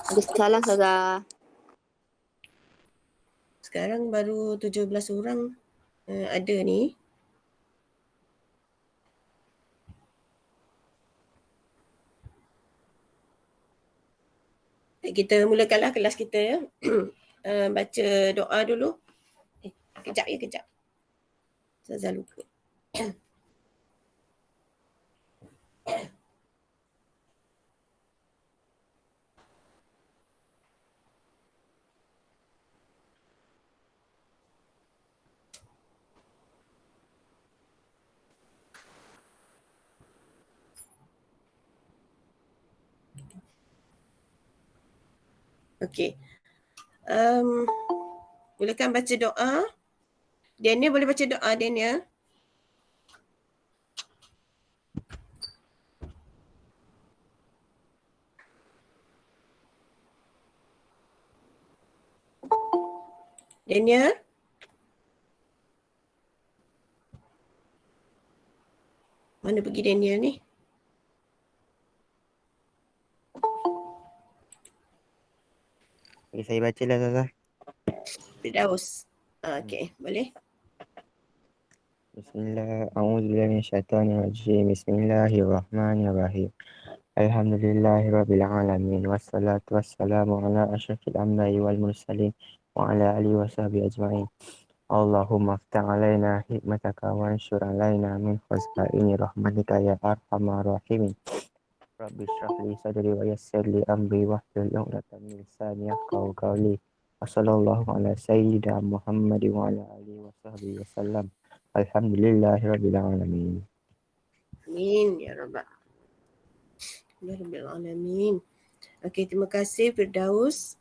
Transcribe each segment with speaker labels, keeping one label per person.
Speaker 1: Salam Saudara.
Speaker 2: Sekarang baru 17 orang ada ni. Kita mulakanlah kelas kita ya. Baca doa dulu. Kejap. Saya lupa. Okey. Mulakan baca doa. Daniel boleh baca doa, Daniel? Daniel? Mana pergi Daniel ni?
Speaker 3: Saya bacalah Ustazah.
Speaker 2: Firdaus. Okey, boleh.
Speaker 3: Bismillah, a'udzubillahi minasyaitonirrajim. Bismillahirrahmanirrahim. Alhamdulillahirabbil alamin wassalatu wassalamu ala asyrafil anbiya'i wal mursalin wa ala alihi washabihi ajma'in. Allahumma aftah alaina hikmataka wa anshur alaina min khazaini rahmatika ya arhamar rahimin. Rabbi shrah li sadri wa yassir li amri wahlul 'uqdatam min lisani yafqahu qawli. Wassallallahu ala sayyidina Muhammad wa ala alihi washabihi wasallam. Alhamdulillahirabbil alamin.
Speaker 2: Amin ya rabbal alamin. Okey, terima kasih Firdaus.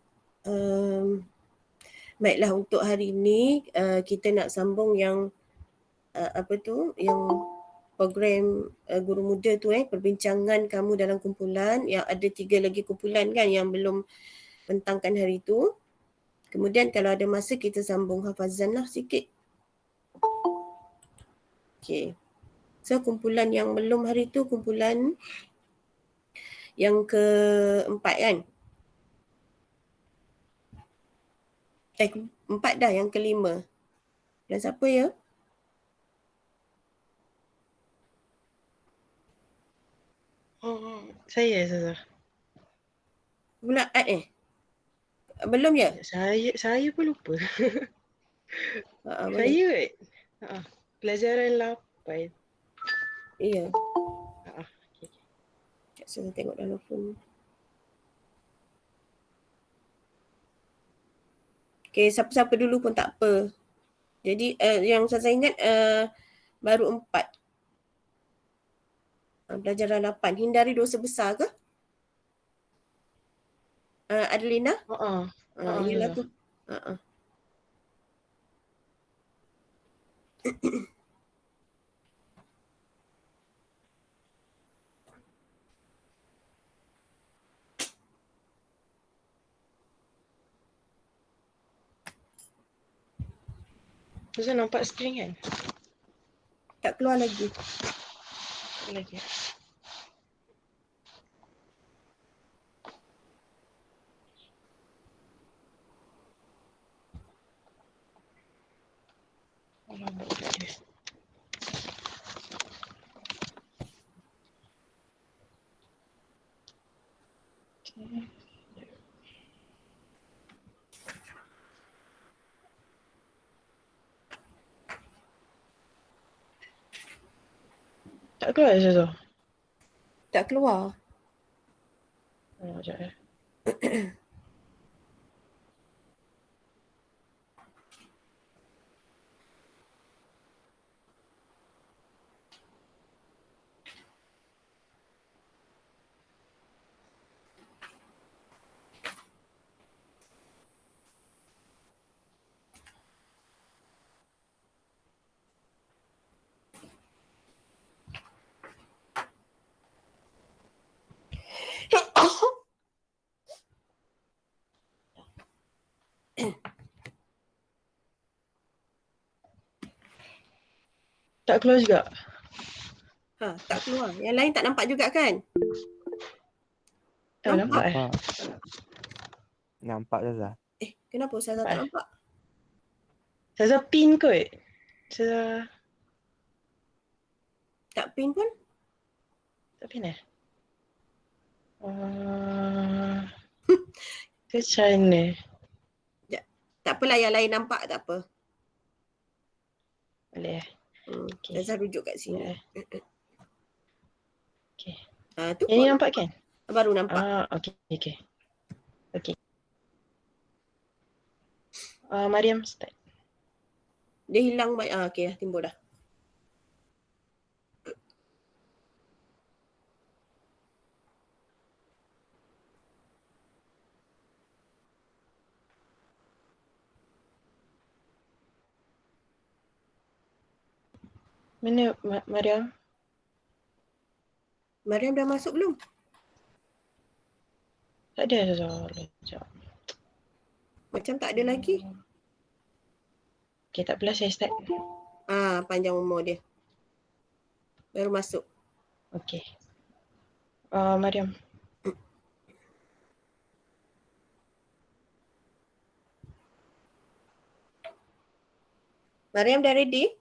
Speaker 2: Baiklah, untuk hari ini kita nak sambung yang yang program guru muda tu perbincangan kamu dalam kumpulan. Yang ada 3 lagi kumpulan kan yang belum bentangkan hari tu. Kemudian kalau ada masa kita sambung hafazan lah sikit. Okay. So kumpulan yang belum hari tu kumpulan yang keempat kan? 4 dah, yang kelima. Dan siapa ya?
Speaker 4: Saya Ustazah.
Speaker 2: Pula belum ya?
Speaker 4: Saya pun lupa.
Speaker 2: Boleh.
Speaker 4: Saya pelajaran 8.
Speaker 2: Ya.
Speaker 4: Okay.
Speaker 2: Saya tengok dalam phone. Okay, siapa-siapa dulu pun tak apa. Jadi yang saya ingat baru 4. Pelajaran 8. Hindari dosa besar ke? Adelina? Yelah tu.
Speaker 4: Ustazah nampak skrin kan?
Speaker 2: Tak keluar lagi.
Speaker 4: Lagi. Tak keluar Ustazah?
Speaker 2: Tak keluar.
Speaker 4: Sekejap Tak keluar juga?
Speaker 2: Tak keluar. Yang lain tak nampak juga kan?
Speaker 4: Nampak
Speaker 3: Nampak Ustazah?
Speaker 2: Kenapa Ustazah tak nampak?
Speaker 4: Ustazah pin kot. Ustazah
Speaker 2: Tak pin pun?
Speaker 4: tak pin eh? Macam mana?
Speaker 2: Tak apalah, yang lain nampak tak apa.
Speaker 4: Boleh eh? Okay.
Speaker 2: Ustazah rujuk kat sini.
Speaker 4: Okay.
Speaker 2: Tu
Speaker 4: Yang ni
Speaker 2: pun
Speaker 4: nampak kan?
Speaker 2: baru nampak.
Speaker 4: Okay. Mariam start.
Speaker 2: Dia hilang okey dah, timbul dah.
Speaker 4: Mana Mariam?
Speaker 2: Mariam dah masuk belum?
Speaker 4: Tak ada Ustazah.
Speaker 2: Macam tak ada lagi.
Speaker 4: Okay, tak apalah saya start.
Speaker 2: Panjang umur dia. Baru masuk.
Speaker 4: Okay. Mariam.
Speaker 2: Mariam dah ready?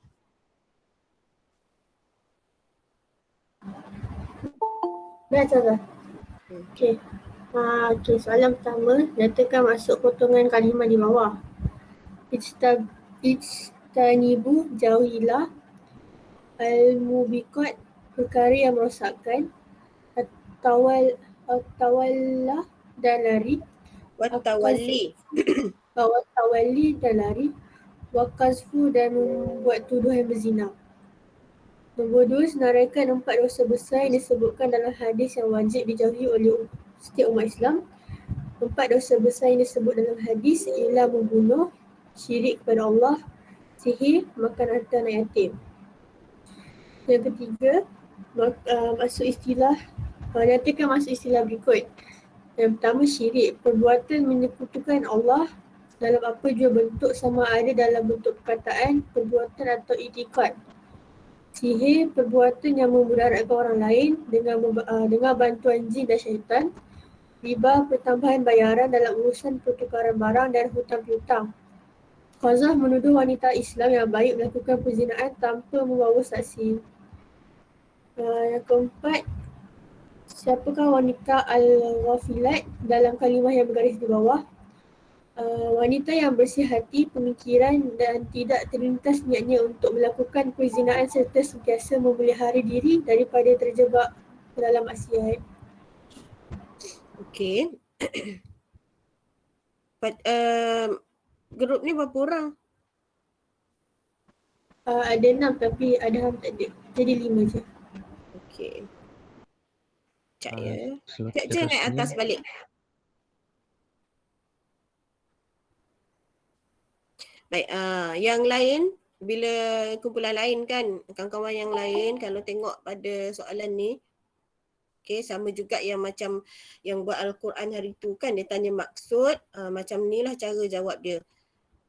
Speaker 1: Dah Ustazah. Okay. Okay, soalan pertama, nyatakan maksud potongan kalimah di bawah. Ijtanibu, jauhilah. Al-mubiqat, perkara yang merosakkan. At-tawallah, dan lari.
Speaker 2: Watawalli.
Speaker 1: Watawalli, dan lari. Waqazfu, dan membuat tuduhan berzina. Nombor 2, senaraikan 4 dosa besar yang disebutkan dalam hadis yang wajib dijauhi oleh setiap umat Islam. 4 dosa besar yang disebut dalam hadis ialah membunuh, syirik kepada Allah, sihir, makan harta anak yatim. Yang ketiga, nyatakan maksud istilah berikut. Yang pertama, syirik, perbuatan menyekutukan Allah dalam apa jua bentuk, sama ada dalam bentuk perkataan, perbuatan atau iktikad. Sihir, perbuatan yang memudaratkan orang lain dengan bantuan jin dan syaitan. Riba, pertambahan bayaran dalam urusan pertukaran barang dan hutang piutang. Qazaf, menuduh wanita Islam yang baik melakukan perzinaan tanpa membawa saksi. Yang keempat, siapakah wanita al-ghafilat dalam kalimah yang bergaris di bawah? Wanita yang bersih hati, pemikiran dan tidak terlintas niatnya untuk melakukan perzinaan serta sentiasa memelihara diri daripada terjebak dalam maksiat.
Speaker 2: Okey. Grup ni berapa orang?
Speaker 1: Ada 6 tapi Adham tak ada. Jadi 5 je.
Speaker 2: Okey. Sekejap ya.
Speaker 3: Surat
Speaker 2: Sekejap je naik atas balik. Baik, yang lain, bila kumpulan lain kan, kawan-kawan yang lain kalau tengok pada soalan ni, okay, sama juga yang macam yang buat Al-Quran hari tu kan, dia tanya maksud, macam ni lah cara jawab dia.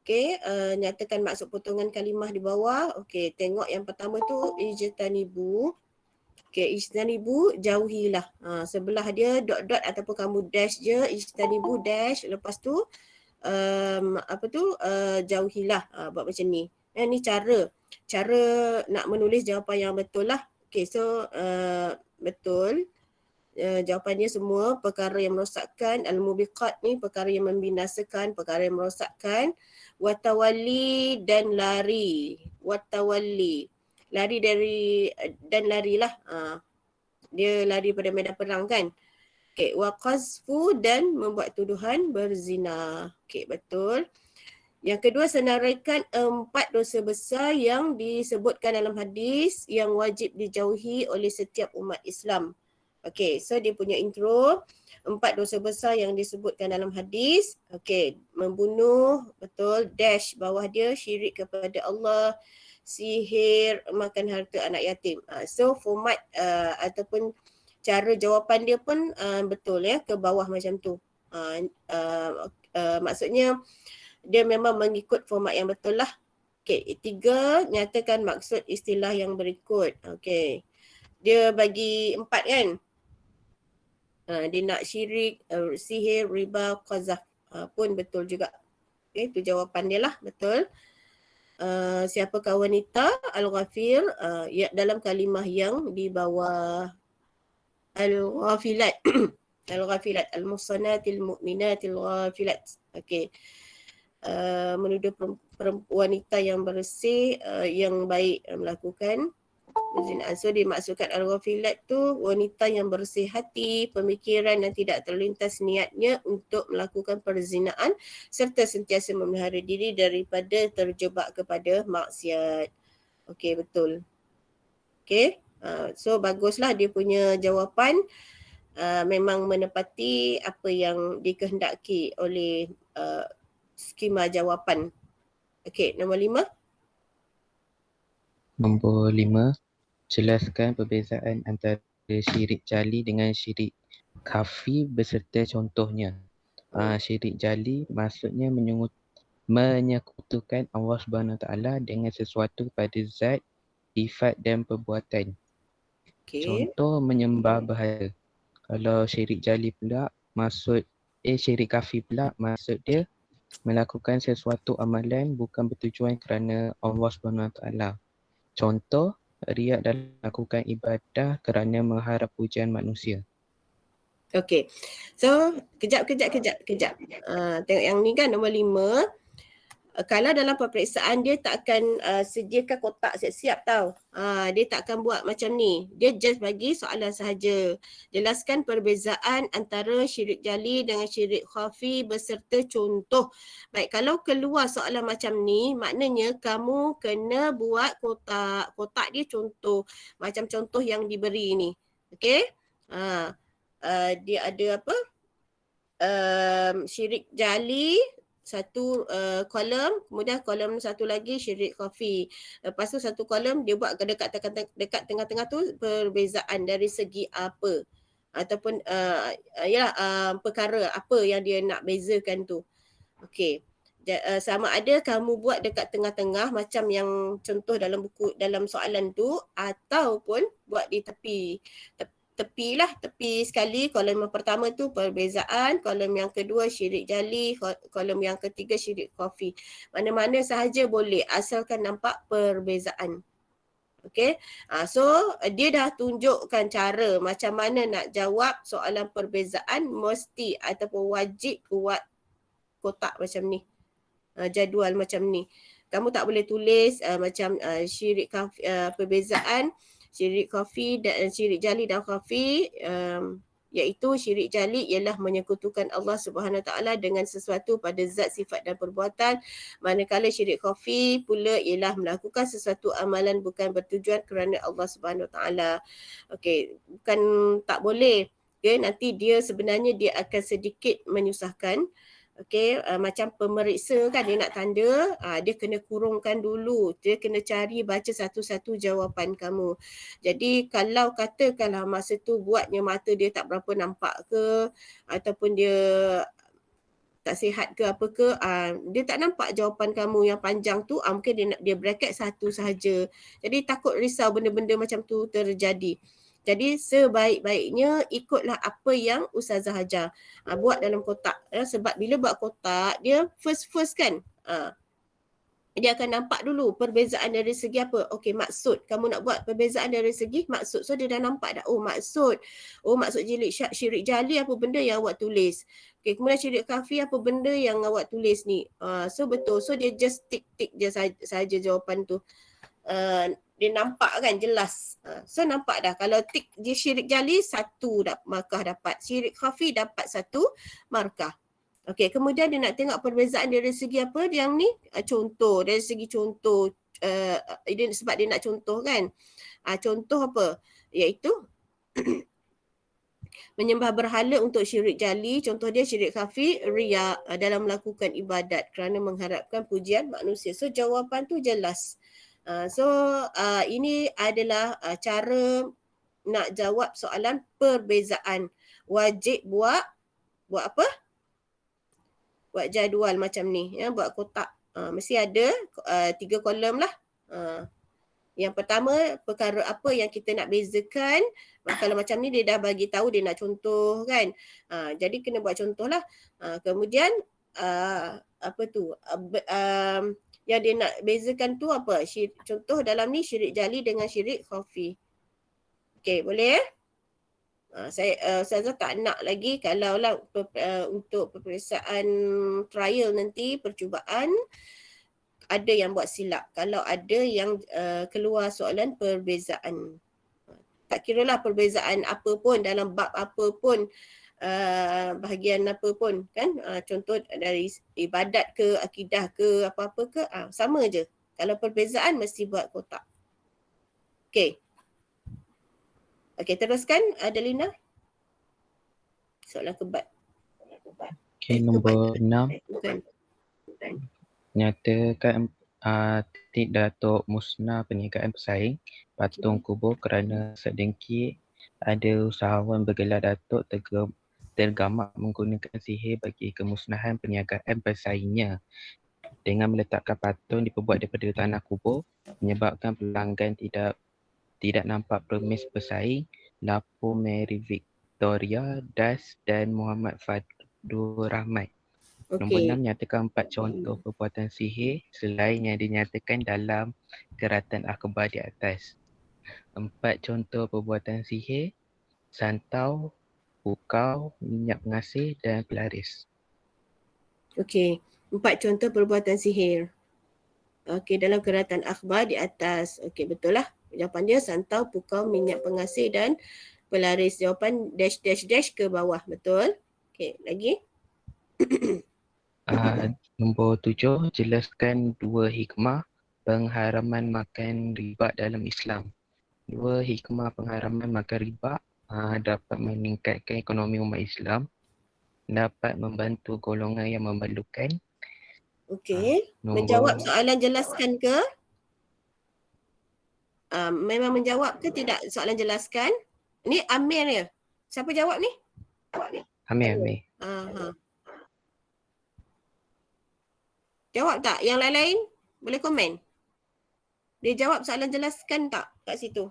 Speaker 2: Okay, nyatakan maksud potongan kalimah di bawah. Okay, tengok yang pertama tu, ijtanibu. Okay, ijtanibu, jauhilah. Sebelah dia dot-dot ataupun kamu dash je, ijtanibu dash, lepas tu jauhilah, buat macam ni. Ni cara nak menulis jawapan yang betul lah. Okay, so betul. Jawapannya semua perkara yang merosakkan. Al-mubiqat ni perkara yang membinasakan, perkara yang merosakkan. Watawalli, dan lari. Watawalli, lari dari, dan larilah. Dia lari pada medan perang kan. Okay, waqazfu, dan membuat tuduhan berzina. Okay, betul. Yang kedua, senaraikan 4 dosa besar yang disebutkan dalam hadis yang wajib dijauhi oleh setiap umat Islam. Okay, so dia punya intro, 4 dosa besar yang disebutkan dalam hadis. Okay, membunuh, betul, dash bawah dia, syirik kepada Allah, sihir, makan harta anak yatim. So format ataupun cara jawapan dia pun betul ya, ke bawah macam tu. Maksudnya dia memang mengikut format yang betul lah. Okay, 3, nyatakan maksud istilah yang berikut. Okay, dia bagi 4 kan. Dia nak syirik, sihir, riba, qazaf. Pun betul juga. Okay, itu jawapan dia lah, betul. Siapakah wanita? Al-Ghafir, ya, dalam kalimah yang di bawah Al-Ghafilat. Al-Ghafilat, Al-Muhsanatil Mu'minatil Ghafilat. Okey. Menuduh wanita yang bersih, yang baik melakukan perzinaan. So dimaksudkan Al-Ghafilat tu wanita yang bersih hati, pemikiran dan tidak terlintas niatnya untuk melakukan perzinaan serta sentiasa memelihara diri daripada terjebak kepada maksiat. Okey, betul. Okey. So baguslah dia punya jawapan. Memang menepati apa yang dikehendaki oleh skema jawapan. Okey, nombor 5.
Speaker 3: Nombor 5, jelaskan perbezaan antara syirik jali dengan syirik khafi beserta contohnya. Syirik jali maksudnya menyekutukan Allah Subhanahu Wa Taala dengan sesuatu pada zat, sifat dan perbuatan.
Speaker 2: Okey.
Speaker 3: Contoh menyembah berhala. Kalau syirik jali pula syirik khafi pula maksud dia melakukan sesuatu amalan bukan bertujuan kerana Allah Subhanahu Wa Taala. Contoh, riak dalam melakukan ibadah kerana mengharap pujian manusia.
Speaker 2: Okey. So, kejap. Tengok yang ni kan, nombor 5. Kalau dalam peperiksaan dia tak akan sediakan kotak siap-siap tau. Dia tak akan buat macam ni. Dia just bagi soalan sahaja. Jelaskan perbezaan antara syirik jali dengan syirik khafi beserta contoh. Baik, kalau keluar soalan macam ni, maknanya kamu kena buat kotak. Kotak dia contoh. Macam contoh yang diberi ni. Okey? Dia ada apa? Syirik jali, satu kolom, kemudian kolom satu lagi syirik khafi. Lepas tu satu kolom dia buat dekat tengah-tengah tu perbezaan dari segi apa ataupun perkara apa yang dia nak bezakan tu. Okey. Sama ada kamu buat dekat tengah-tengah macam yang contoh dalam buku, dalam soalan tu, ataupun buat di tepi sekali. Kolom yang pertama tu perbezaan, kolom yang kedua syirik jali, kolom yang ketiga syirik khafi. Mana-mana sahaja boleh asalkan nampak perbezaan. Okey. So dia dah tunjukkan cara macam mana nak jawab soalan perbezaan, mesti ataupun wajib buat kotak macam ni. Jadual macam ni. Kamu tak boleh tulis macam syirik khafi, perbezaan syirik khafi dan syirik jali dan khafi, iaitu syirik jali ialah menyekutukan Allah Subhanahu Taala dengan sesuatu pada zat, sifat dan perbuatan, manakala syirik khafi pula ialah melakukan sesuatu amalan bukan bertujuan kerana Allah Subhanahu Taala. Okey, bukan tak boleh. Okay, nanti dia sebenarnya dia akan sedikit menyusahkan. Okey, macam pemeriksa kan dia nak tanda, dia kena kurungkan dulu. Dia kena cari baca satu-satu jawapan kamu. Jadi kalau katakanlah masa tu buatnya mata dia tak berapa nampak ke, ataupun dia tak sihat ke apa ke, dia tak nampak jawapan kamu yang panjang tu, mungkin dia bracket satu sahaja. Jadi takut risau benda-benda macam tu terjadi. Jadi sebaik-baiknya ikutlah apa yang Ustazah ajar. Buat dalam kotak. Sebab bila buat kotak, dia first kan. Dia akan nampak dulu perbezaan dari segi apa. Okey, maksud. Kamu nak buat perbezaan dari segi maksud. So dia dah nampak dah. Oh maksud syirik jali apa benda yang awak tulis. Okey, kemudian syirik khafi apa benda yang awak tulis ni. So betul. So dia just tick je saja jawapan tu. Dia nampak kan jelas. So nampak dah kalau tick dia syirik jali 1 markah dapat. Syirik khafi dapat 1 markah. Okey, kemudian dia nak tengok perbezaan dari segi apa yang ni? Contoh, dari segi contoh. Sebab dia nak contoh kan. Contoh apa? Iaitu menyembah berhala untuk syirik jali. Contoh dia syirik khafi, riya dalam melakukan ibadat kerana mengharapkan pujian manusia. So jawapan tu jelas. Ini adalah cara nak jawab soalan perbezaan. Wajib buat apa? Buat jadual macam ni, ya, buat kotak. Mesti ada 3 kolom lah. Yang pertama, perkara apa yang kita nak bezakan. Kalau macam ni dia dah bagi tahu dia nak contoh kan. Jadi kena buat contoh lah. Kemudian apa tu yang dia nak bezakan tu apa? Contoh dalam ni syirik jali dengan syirik khafi. Okey, boleh? Saya tak nak lagi kalau lah untuk peperiksaan trial nanti percubaan ada yang buat silap. Kalau ada yang keluar soalan perbezaan. Tak kiralah perbezaan apa pun dalam bab apa pun, bahagian apa pun kan, contoh dari ibadat ke, akidah ke, apa-apa ke, sama je. Kalau perbezaan mesti buat kotak. Okey. Okey, teruskan Adelina. Soalan kebat.
Speaker 3: Okay, nombor 6.
Speaker 2: Bukan.
Speaker 3: Nyatakan titik Datuk musnah perniagaan pesaing patung kubur kerana sedengki ada usahawan bergelar Datuk tergamak menggunakan sihir bagi kemusnahan perniagaan pesaingnya dengan meletakkan patung diperbuat daripada tanah kubur menyebabkan pelanggan tidak nampak permis pesaing Lapu Mary Victoria Das dan Muhammad Fadul Rahmat. Nombor 6, nyatakan 4 contoh perbuatan sihir selain yang dinyatakan dalam keratan akhbar di atas. 4 contoh perbuatan sihir, santau, pukau, minyak pengasih dan pelaris.
Speaker 2: Okey, 4 contoh perbuatan sihir. Okey, dalam keratan akhbar di atas. Okey, betul lah. Jawapan dia santau, pukau, minyak pengasih dan pelaris. Jawapan dash dash dash ke bawah. Betul? Okey, lagi?
Speaker 3: Nombor 7, jelaskan 2 hikmah pengharaman makan riba dalam Islam. 2 hikmah pengharaman makan riba dapat meningkatkan ekonomi umat Islam, dapat membantu golongan yang memerlukan.
Speaker 2: Okey, menjawab soalan jelaskan ke? Memang menjawab ke tidak soalan jelaskan? Ni Amir ya? Siapa jawab ni?
Speaker 3: Amir.
Speaker 2: Jawab tak? Yang lain-lain boleh komen. Dia jawab soalan jelaskan tak kat situ?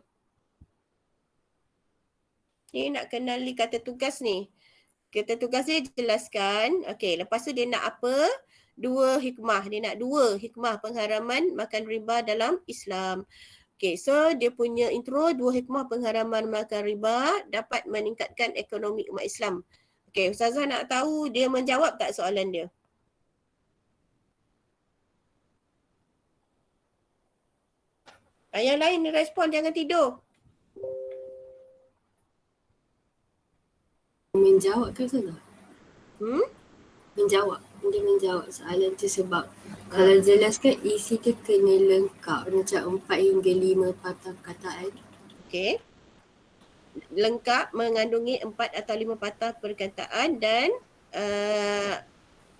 Speaker 2: Ni nak kenali kata tugas ni. Kata tugas dia jelaskan. Okey, lepas tu dia nak apa? 2 hikmah. Dia nak 2 hikmah pengharaman makan riba dalam Islam. Okey, so dia punya intro 2 hikmah pengharaman makan riba dapat meningkatkan ekonomi umat Islam. Okey, Ustazah nak tahu dia menjawab tak soalan dia? Yang lain respon, jangan tidur.
Speaker 5: Menjawab ke Ustazah? Dia menjawab soalan tu sebab kalau jelaskan isi tu kena lengkap macam 4 hingga 5 patah perkataan.
Speaker 2: Okey. Lengkap mengandungi 4 atau 5 patah perkataan dan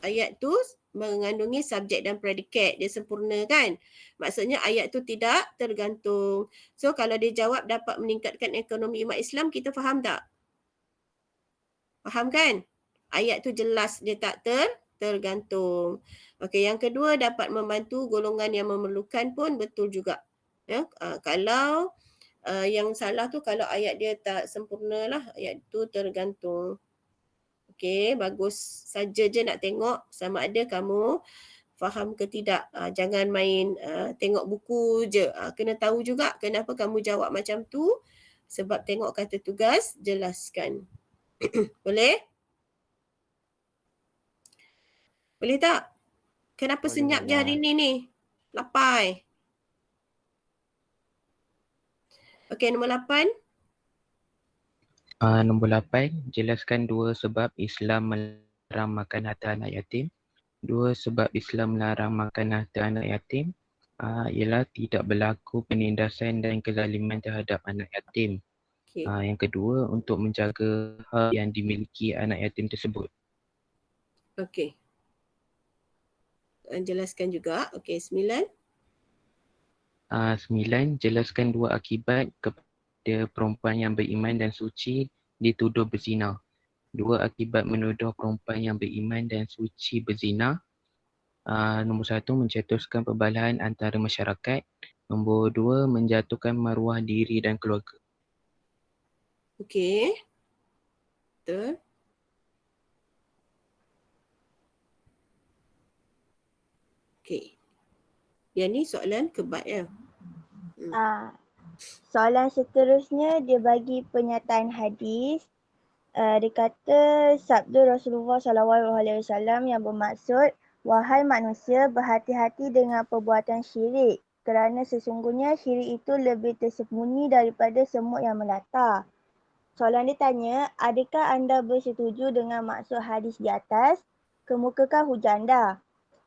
Speaker 2: ayat tu mengandungi subjek dan predikat. Dia sempurna kan? Maksudnya ayat tu tidak tergantung. So kalau dia jawab dapat meningkatkan ekonomi umat Islam, kita faham tak? Faham kan? Ayat tu jelas dia tak tergantung. Okey, yang kedua dapat membantu golongan yang memerlukan pun betul juga. Ya, kalau yang salah tu kalau ayat dia tak sempurna lah, ayat tu tergantung. Okey, bagus saja je nak tengok sama ada kamu faham ke tidak. Jangan main tengok buku je. Kena tahu juga kenapa kamu jawab macam tu. Sebab tengok kata tugas, jelaskan. Boleh? Boleh tak? Kenapa
Speaker 3: Boleh,
Speaker 2: senyap je
Speaker 3: Nina.
Speaker 2: hari ni? Lapai. Okey, nombor 8.
Speaker 3: Nombor 8, jelaskan 2 sebab Islam melarang makan harta anak yatim. 2 sebab Islam melarang makan harta anak yatim ialah tidak berlaku penindasan dan kezaliman terhadap anak yatim.
Speaker 2: Okey.
Speaker 3: Yang kedua, untuk menjaga hak yang dimiliki anak yatim tersebut.
Speaker 2: Okey. Jelaskan juga. Okey, 9.
Speaker 3: 9, jelaskan 2 akibat kepada perempuan yang beriman dan suci dituduh berzina. 2 akibat menuduh perempuan yang beriman dan suci berzina. Nombor 1, mencetuskan perbalahan antara masyarakat. Nombor 2, menjatuhkan maruah diri dan keluarga.
Speaker 2: Okey. Betul. Okey. Yang ni soalan kebal ya.
Speaker 6: Soalan seterusnya dia bagi pernyataan hadis. Dia kata sabda Rasulullah SAW yang bermaksud, wahai manusia, berhati-hati dengan perbuatan syirik kerana sesungguhnya syirik itu lebih tersembunyi daripada semut yang melata. Soalan dia tanya, adakah anda bersetuju dengan maksud hadis di atas? Kemukakan hujah anda.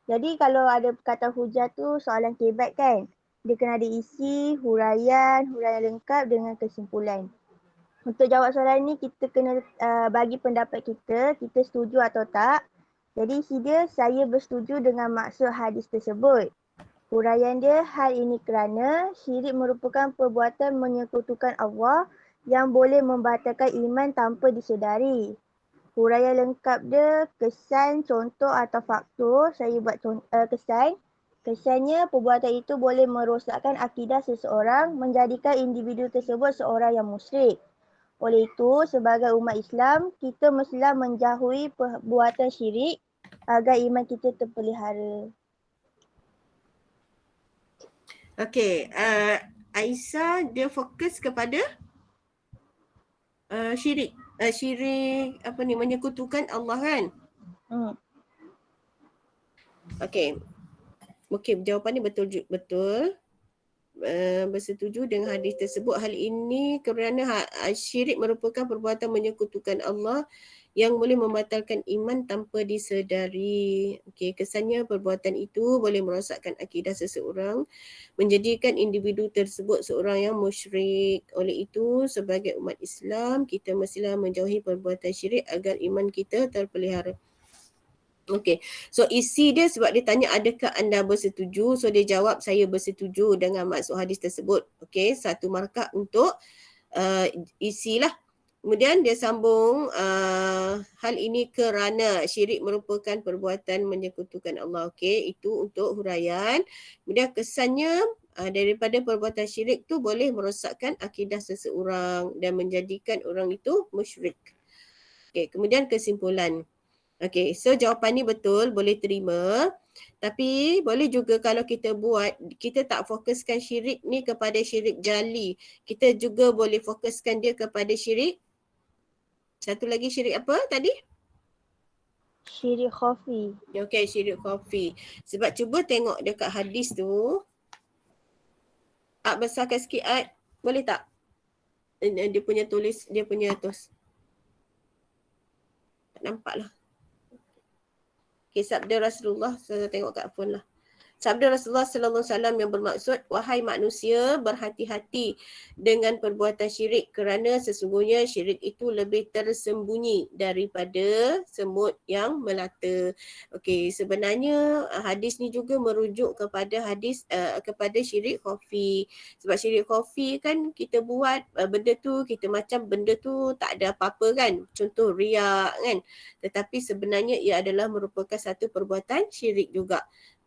Speaker 6: Jadi kalau ada kata hujah tu soalan kebat kan? Dia kena ada isi, huraian lengkap dengan kesimpulan. Untuk jawab soalan ni kita kena bagi pendapat kita setuju atau tak. Jadi isi dia, saya bersetuju dengan maksud hadis tersebut. Huraian dia, hal ini kerana syirik merupakan perbuatan menyekutukan Allah yang boleh membatalkan iman tanpa disedari. Huraian lengkap dia, kesan, contoh atau faktor. Saya buat kesan. Kesannya, perbuatan itu boleh merosakkan akidah seseorang, menjadikan individu tersebut seorang yang musyrik. Oleh itu, sebagai umat Islam, kita mestilah menjauhi perbuatan syirik agar iman kita terpelihara.
Speaker 2: Okey, Aisyah dia fokus kepada syirik. Syirik apa ni, menyekutukan Allah kan? Okey. Okey, jawapan ni betul. Bersetuju dengan hadis tersebut. Hal ini kerana syirik merupakan perbuatan menyekutukan Allah yang boleh membatalkan iman tanpa disedari. Okey, kesannya perbuatan itu boleh merosakkan akidah seseorang, menjadikan individu tersebut seorang yang musyrik. Oleh itu, sebagai umat Islam, kita mestilah menjauhi perbuatan syirik agar iman kita terpelihara. Okey, so isi dia sebab dia tanya adakah anda bersetuju, so dia jawab saya bersetuju dengan maksud hadis tersebut. Okey, 1 markah untuk isi lah. Kemudian dia sambung, hal ini kerana syirik merupakan perbuatan menyekutukan Allah. Okey, itu untuk huraian. Kemudian kesannya daripada perbuatan syirik tu boleh merosakkan akidah seseorang dan menjadikan orang itu musyrik. Okey, kemudian kesimpulan. Okey, so jawapan ni betul, boleh terima. Tapi boleh juga kalau kita buat, kita tak fokuskan syirik ni kepada syirik jali. Kita juga boleh fokuskan dia kepada syirik. Satu lagi syirik apa tadi?
Speaker 6: Syirik khafi.
Speaker 2: Okey, syirik khafi. Sebab cuba tengok dekat hadis tu. Besarkan sikit boleh tak? Dia punya tulis, dia punya tos. Tak nampak lah. Okay, sabda Rasulullah, saya tengok kat phone lah. Sabda Rasulullah sallallahu alaihi wasallam yang bermaksud, wahai manusia, berhati-hati dengan perbuatan syirik kerana sesungguhnya syirik itu lebih tersembunyi daripada semut yang melata. Okey, sebenarnya hadis ni juga merujuk kepada hadis kepada syirik khafi. Sebab syirik khafi kan kita buat benda tu, kita macam benda tu tak ada apa-apa kan. Contoh riak kan. Tetapi sebenarnya ia adalah merupakan satu perbuatan syirik juga.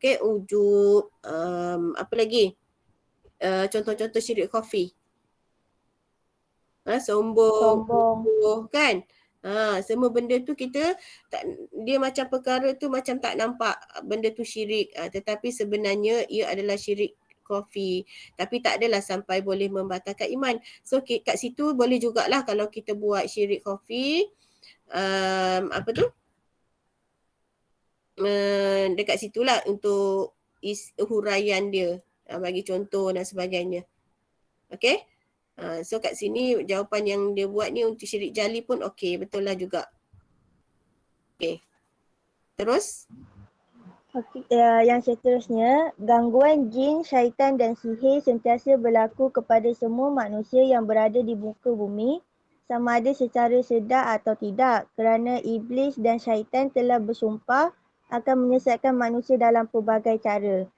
Speaker 2: Okay, ujub, apa lagi? Contoh-contoh syirik khafi. Sombong, kan? Semua benda tu kita tak, dia macam perkara tu macam tak nampak benda tu syirik, tetapi sebenarnya ia adalah syirik khafi. Tapi tak adalah sampai boleh membatalkan iman. So kat situ boleh jugalah kalau kita buat syirik khafi, apa tu? Dekat situlah untuk huraian dia, bagi contoh dan sebagainya. Okay, so kat sini jawapan yang dia buat ni untuk syirik jali pun okey, betul lah juga. Okay, terus
Speaker 6: Okay, yang seterusnya, gangguan jin, syaitan dan sihir sentiasa berlaku kepada semua manusia yang berada di muka bumi, sama ada secara sedar atau tidak, kerana iblis dan syaitan telah bersumpah akan menyesatkan manusia dalam pelbagai cara.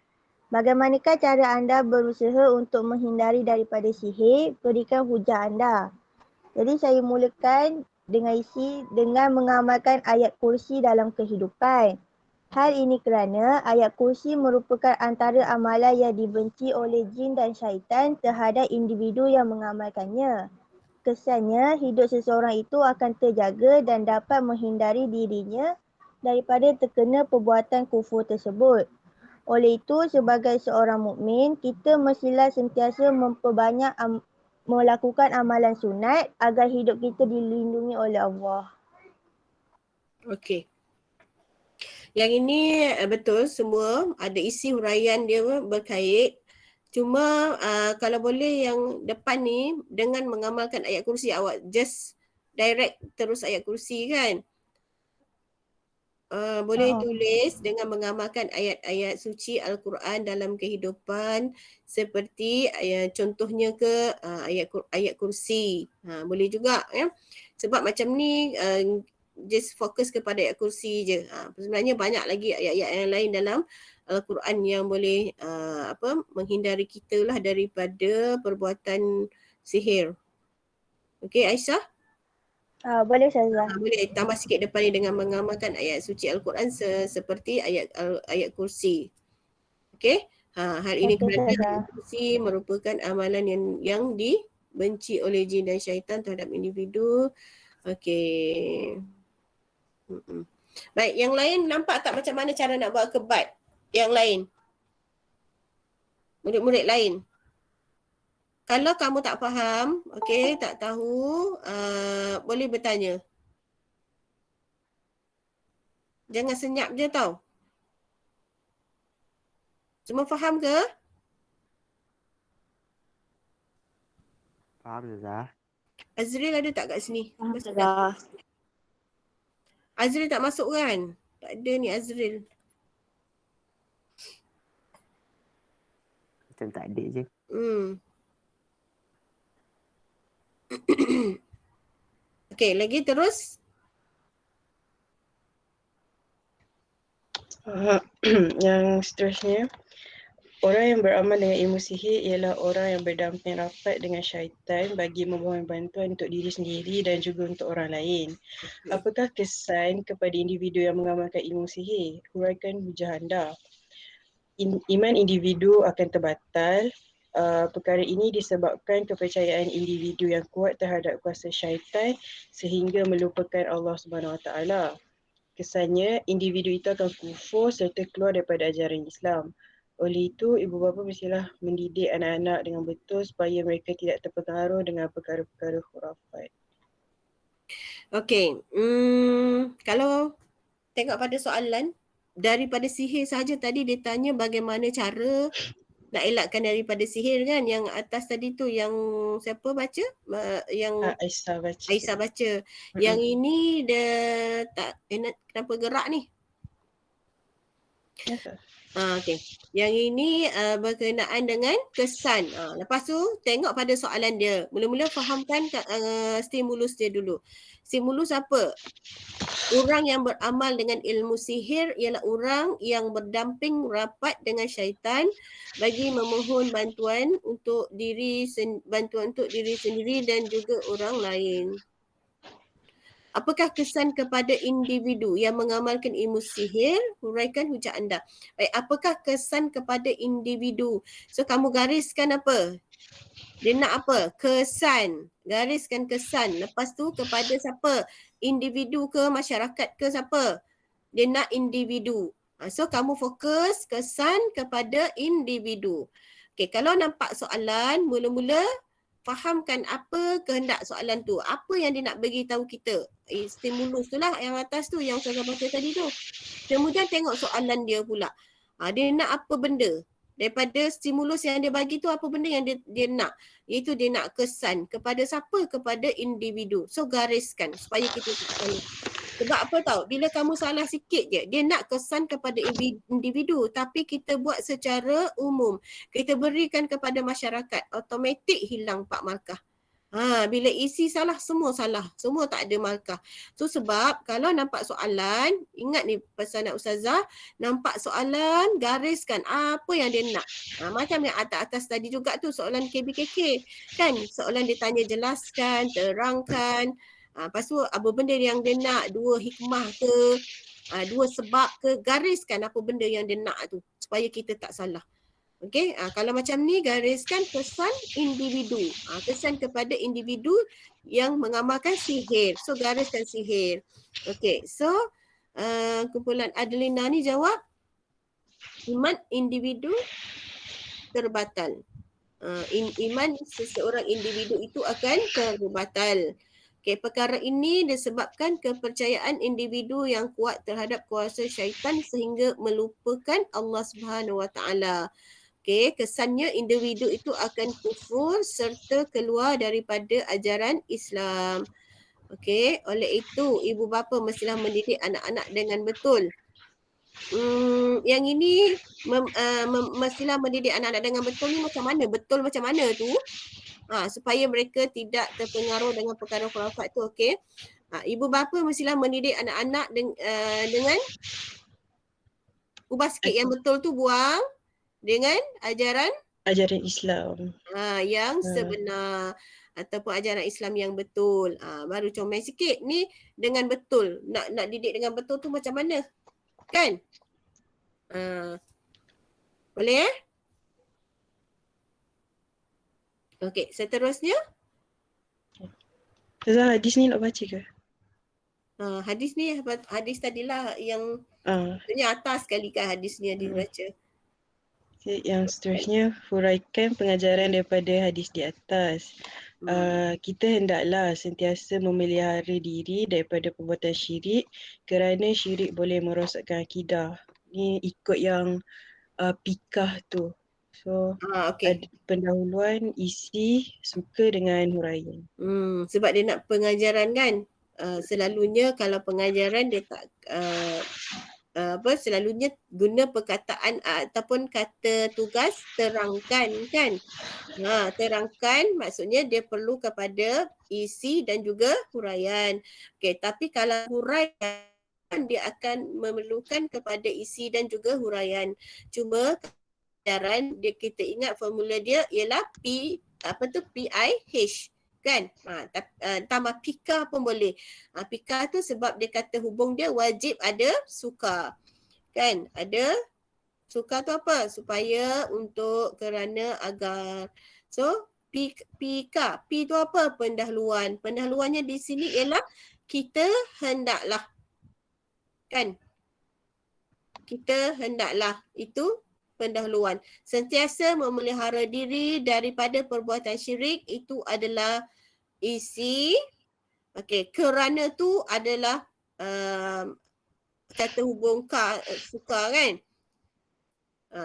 Speaker 6: Bagaimanakah cara anda berusaha untuk menghindari daripada sihir? Berikan hujah anda. Jadi saya mulakan dengan mengamalkan ayat kursi dalam kehidupan. Hal ini kerana ayat kursi merupakan antara amalan yang dibenci oleh jin dan syaitan terhadap individu yang mengamalkannya. Kesannya, hidup seseorang itu akan terjaga dan dapat menghindari dirinya daripada terkena perbuatan kufur tersebut. Oleh itu, sebagai seorang mukmin, kita mestilah sentiasa memperbanyak melakukan amalan sunat agar hidup kita dilindungi oleh Allah.
Speaker 2: Okey. Yang ini betul semua ada isi huraian dia berkait. Cuma kalau boleh yang depan ni dengan mengamalkan ayat kursi, awak just direct terus ayat kursi kan. Boleh tulis dengan mengamalkan ayat-ayat suci Al-Quran dalam kehidupan seperti contohnya ke ayat kursi. Boleh juga ya. Sebab macam ni just fokus kepada ayat kursi je. Sebenarnya banyak lagi ayat-ayat yang lain dalam Al-Quran yang boleh menghindari kita lah daripada perbuatan sihir. Okey Aisyah?
Speaker 6: Boleh Ustazah.
Speaker 2: Boleh tambah sikit depan ni dengan mengamalkan ayat suci Al-Quran seperti ayat kursi. Okey? Hal ini kerana ayat kursi merupakan amalan yang dibenci oleh jin dan syaitan terhadap individu. Okey. Baik, yang lain nampak tak macam mana cara nak buat kebat? Yang lain? Murid-murid lain? Kalau kamu tak faham, okey, tak tahu, boleh bertanya. Jangan senyap je tau. Semua faham ke?
Speaker 3: Faham Ustazah?
Speaker 2: Azril ada tak kat sini?
Speaker 5: Faham Ustazah.
Speaker 2: Azril tak masuk kan? Tak ada ni Azril.
Speaker 3: Macam tak ada je.
Speaker 2: Okey, lagi terus.
Speaker 4: Yang seterusnya, orang yang beramal dengan ilmu sihir ialah orang yang berdamping rapat dengan syaitan bagi memohon bantuan untuk diri sendiri dan juga untuk orang lain. Apakah kesan kepada individu yang mengamalkan ilmu sihir? Huraikan hujah anda. Iman individu akan terbatal. Perkara ini disebabkan kepercayaan individu yang kuat terhadap kuasa syaitan sehingga melupakan Allah SWT. Kesannya, individu itu akan kufur serta keluar daripada ajaran Islam. Oleh itu, ibu bapa mestilah mendidik anak-anak dengan betul supaya mereka tidak terpengaruh dengan perkara-perkara khurafat.
Speaker 2: Okey, kalau tengok pada soalan, daripada sihir saja tadi dia tanya bagaimana cara nak elakkan daripada sihir kan. Yang atas tadi tu yang siapa baca? Yang
Speaker 4: Aisyah baca.
Speaker 2: Aisyah baca. Yang ini dia tak kenapa gerak ni? Okey. Yang ini berkenaan dengan kesan. Lepas tu tengok pada soalan dia. Mula-mula fahamkan stimulus dia dulu. Stimulus apa? Orang yang beramal dengan ilmu sihir ialah orang yang berdamping rapat dengan syaitan bagi memohon bantuan untuk diri sendiri dan juga orang lain. Apakah kesan kepada individu yang mengamalkan ilmu sihir? Huraikan hujah anda. Baik, apakah kesan kepada individu? So kamu gariskan apa? Dia nak apa? Kesan. Gariskan kesan. Lepas tu kepada siapa? Individu ke masyarakat ke siapa? Dia nak individu. So kamu fokus kesan kepada individu. Okay, kalau nampak soalan, mula-mula fahamkan apa kehendak soalan tu. Apa yang dia nak bagi tahu kita. Stimulus tu lah yang atas tu yang saya baca tadi tu. Kemudian tengok soalan dia pula. Dia nak apa benda? Daripada stimulus yang dia bagi tu, apa benda yang dia nak? Iaitu dia nak kesan kepada siapa? Kepada individu. So gariskan supaya kita tahu. Sebab apa tahu? Bila kamu salah sikit je, dia nak kesan kepada individu tapi kita buat secara umum. Kita berikan kepada masyarakat, automatik hilang 4 markah. Bila isi salah, semua salah. Semua tak ada markah. So sebab kalau nampak soalan, ingat ni pesanan Ustazah, nampak soalan, gariskan apa yang dia nak. Macam yang atas-atas tadi juga tu soalan KBKK. Kan soalan dia tanya jelaskan, terangkan. Lepas tu apa benda yang dia nak, 2 hikmah ke, 2 sebab ke, gariskan apa benda yang dia nak tu supaya kita tak salah. Okey, kalau macam ni gariskan kesan individu. Kesan kepada individu yang mengamalkan sihir. So gariskan sihir. Okey, so kumpulan Adelina ni jawab iman individu terbatal. Iman seseorang individu itu akan terbatal. Okay, perkara ini disebabkan kepercayaan individu yang kuat terhadap kuasa syaitan sehingga melupakan Allah Subhanahu Wa Taala. Okay, kesannya individu itu akan kufur serta keluar daripada ajaran Islam. Okay, oleh itu ibu bapa mestilah mendidik anak-anak dengan betul. Yang ini mestilah mendidik anak-anak dengan betul ni macam mana? Betul macam mana tu? Supaya mereka tidak terpengaruh dengan perkara khurafat tu, okey. Ibu bapa mestilah mendidik anak-anak dengan ubah sikit yang betul tu buang dengan ajaran
Speaker 4: Islam.
Speaker 2: Yang sebenar ataupun ajaran Islam yang betul. Baru comel sikit ni dengan betul. Nak didik dengan betul tu macam mana? Kan? Boleh Okey, seterusnya.
Speaker 4: Ustazah, hadis ni nak baca ke?
Speaker 2: Hadis ni, hadis tadilah yang atas sekali kan hadis ni dibaca.
Speaker 4: Yang seterusnya, huraikan pengajaran daripada hadis di atas. Kita hendaklah sentiasa memelihara diri daripada perbuatan syirik kerana syirik boleh merosakkan akidah. Ni ikut yang pikah tu. So, ada pendahuluan, isi, suka dengan huraian.
Speaker 2: Sebab dia nak pengajaran kan. Selalunya kalau pengajaran dia tak selalunya guna perkataan ataupun kata tugas terangkan kan. Terangkan maksudnya dia perlu kepada isi dan juga huraian. Okey, tapi kalau huraian dia akan memerlukan kepada isi dan juga huraian. Cuma pengajaran dia, kita ingat formula dia ialah PIH kan. Tambah pika pun boleh. Pika tu sebab dia kata hubung dia wajib ada suka. Kan? Ada suka tu apa? Supaya untuk kerana agar. So pika. P tu apa? Pendahuluan. Pendahuluannya di sini ialah kita hendaklah. Kan? Kita hendaklah. Itu pendahuluan. Sentiasa memelihara diri daripada perbuatan syirik itu adalah isi. Okey, kerana tu adalah kata hubung suka kan.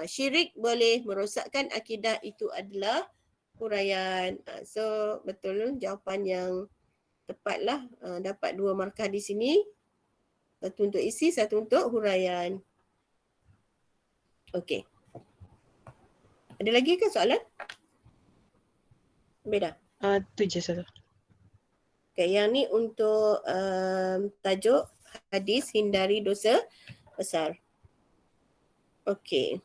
Speaker 2: Syirik boleh merosakkan akidah itu adalah huraian. So betul jawapan yang tepatlah. Dapat 2 markah di sini. Satu untuk isi, satu untuk huraian. Okey. Ada lagi ke soalan? Beda?
Speaker 4: Tu je saja.
Speaker 2: Okay, yang ni untuk tajuk hadis hindari dosa besar. Okey.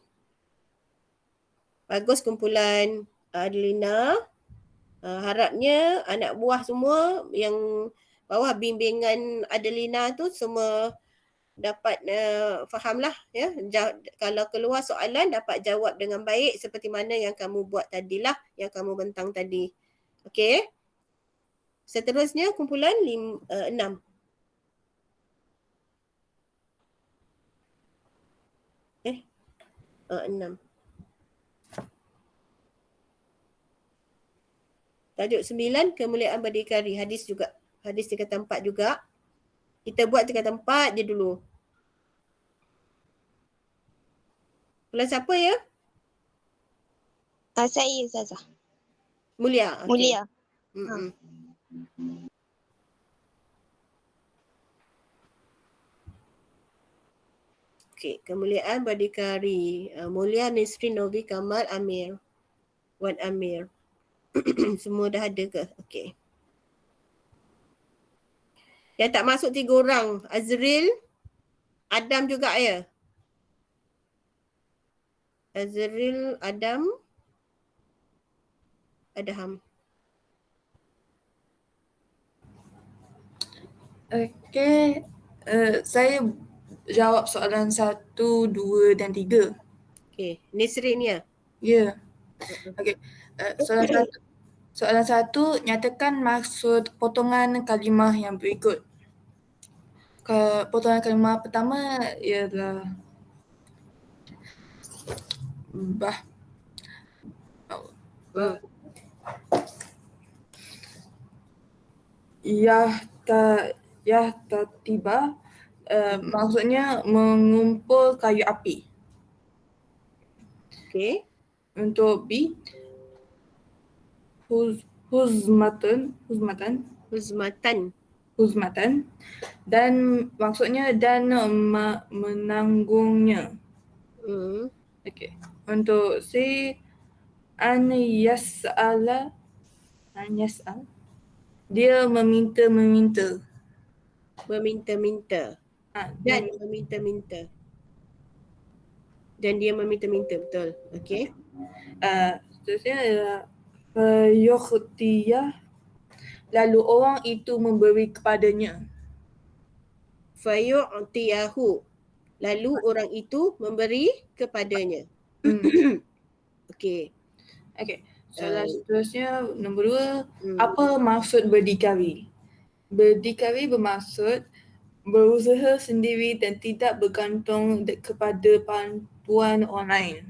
Speaker 2: Bagus kumpulan Adelina. Harapnya anak buah semua yang bawah bimbingan Adelina tu semua dapat fahamlah ya. Kalau keluar soalan dapat jawab dengan baik seperti mana yang kamu buat tadilah, yang kamu bentang tadi. Okey. Seterusnya kumpulan 6. Enam. Tajuk 9, kemuliaan berdikari. Hadis juga. Hadis tingkatan 4 juga. Kita buat tingkatan 4 je dulu. Kumpulan siapa ya?
Speaker 6: Saya Ustazah.
Speaker 2: Mulia. Okay.
Speaker 6: Mulia.
Speaker 2: Okey, kemuliaan berdikari. Mulia Nisrin Novi Kamal Amir. Wan Amir. Semua dah ada ke? Okey. Yang tak masuk 3 orang. Azril, Adam juga ya? Azril, Adam, Adham.
Speaker 7: Okey. Saya jawab soalan 1, 2 dan 3.
Speaker 2: Okey, Nisrin ya?
Speaker 7: Ya. Okey. Soalan 1, nyatakan maksud potongan kalimah yang berikut. Potongan kalimah pertama ialah bah
Speaker 2: Hmm.
Speaker 7: Yahtatiba maksudnya mengumpul kayu api.
Speaker 2: Okay.
Speaker 7: Untuk B, huzmatan dan maksudnya dan menanggungnya. Okey. Untuk C, an yas'al, dia meminta-minta.
Speaker 2: Meminta-minta. Dan meminta-minta. Dan dia meminta-minta, betul. Okey.
Speaker 7: Seterusnya adalah fayukhtiya, lalu orang itu memberi kepadanya.
Speaker 2: Fayu'tiyahu, lalu orang itu memberi kepadanya. Okey.
Speaker 7: Okey. Soalan seterusnya nombor 2, apa maksud berdikari? Berdikari bermaksud berusaha sendiri dan tidak bergantung kepada bantuan orang lain.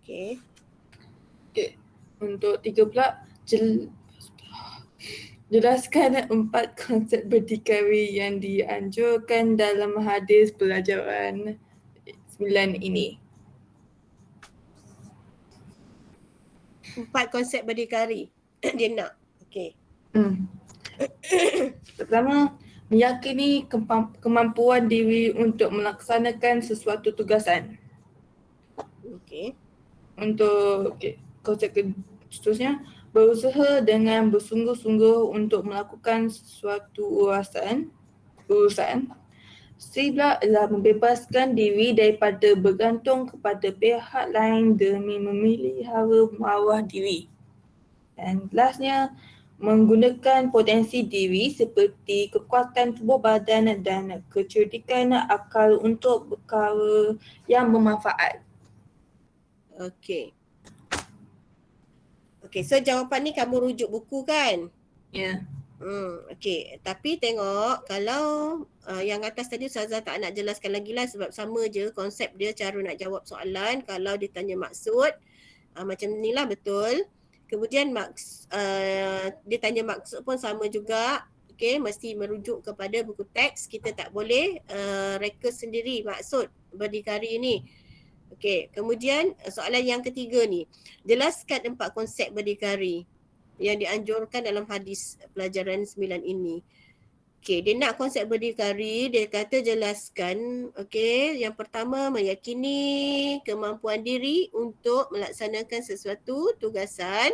Speaker 2: Okey.
Speaker 7: Okey. Untuk 3 pula, jelaskan 4 konsep berdikari yang dianjurkan dalam hadis pelajaran 9 ini.
Speaker 2: 4 konsep berdikari dia nak. Okey.
Speaker 7: Pertama, meyakini kemampuan diri untuk melaksanakan sesuatu tugasan.
Speaker 2: Okey.
Speaker 7: Untuk konsep seterusnya, berusaha dengan bersungguh-sungguh untuk melakukan sesuatu urusan. C pula adalah membebaskan diri daripada bergantung kepada pihak lain demi memelihara maruah diri. Dan lastnya, menggunakan potensi diri seperti kekuatan tubuh badan dan kecerdikan akal untuk perkara yang bermanfaat.
Speaker 2: Okey. Okey, so jawapan ni kamu rujuk buku kan?
Speaker 7: Ya.
Speaker 2: Okey, tapi tengok kalau yang atas tadi Ustazah tak nak jelaskan lagi lah sebab sama je konsep dia cara nak jawab soalan. Kalau dia tanya maksud, macam ni lah betul. Kemudian dia tanya maksud pun sama juga. Okey, mesti merujuk kepada buku teks. Kita tak boleh reka sendiri maksud berdikari ni. Okey, kemudian soalan yang ketiga ni. Jelaskan 4 konsep berdikari yang dianjurkan dalam hadis pelajaran 9 ini. Okey, dia nak konsep berdikari, dia kata jelaskan. Okey, yang pertama meyakini kemampuan diri untuk melaksanakan sesuatu tugasan.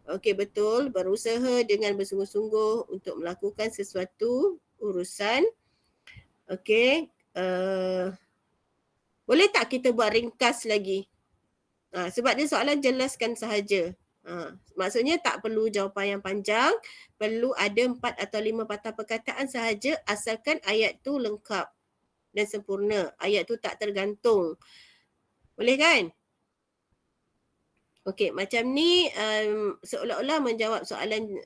Speaker 2: Okey, betul, berusaha dengan bersungguh-sungguh untuk melakukan sesuatu urusan. Okey, boleh tak kita buat ringkas lagi? Sebab dia soalan jelaskan sahaja. Maksudnya tak perlu jawapan yang panjang, perlu ada 4 atau 5 patah perkataan sahaja asalkan ayat tu lengkap dan sempurna. Ayat tu tak tergantung. Boleh kan? Okey, macam ni seolah-olah menjawab soalan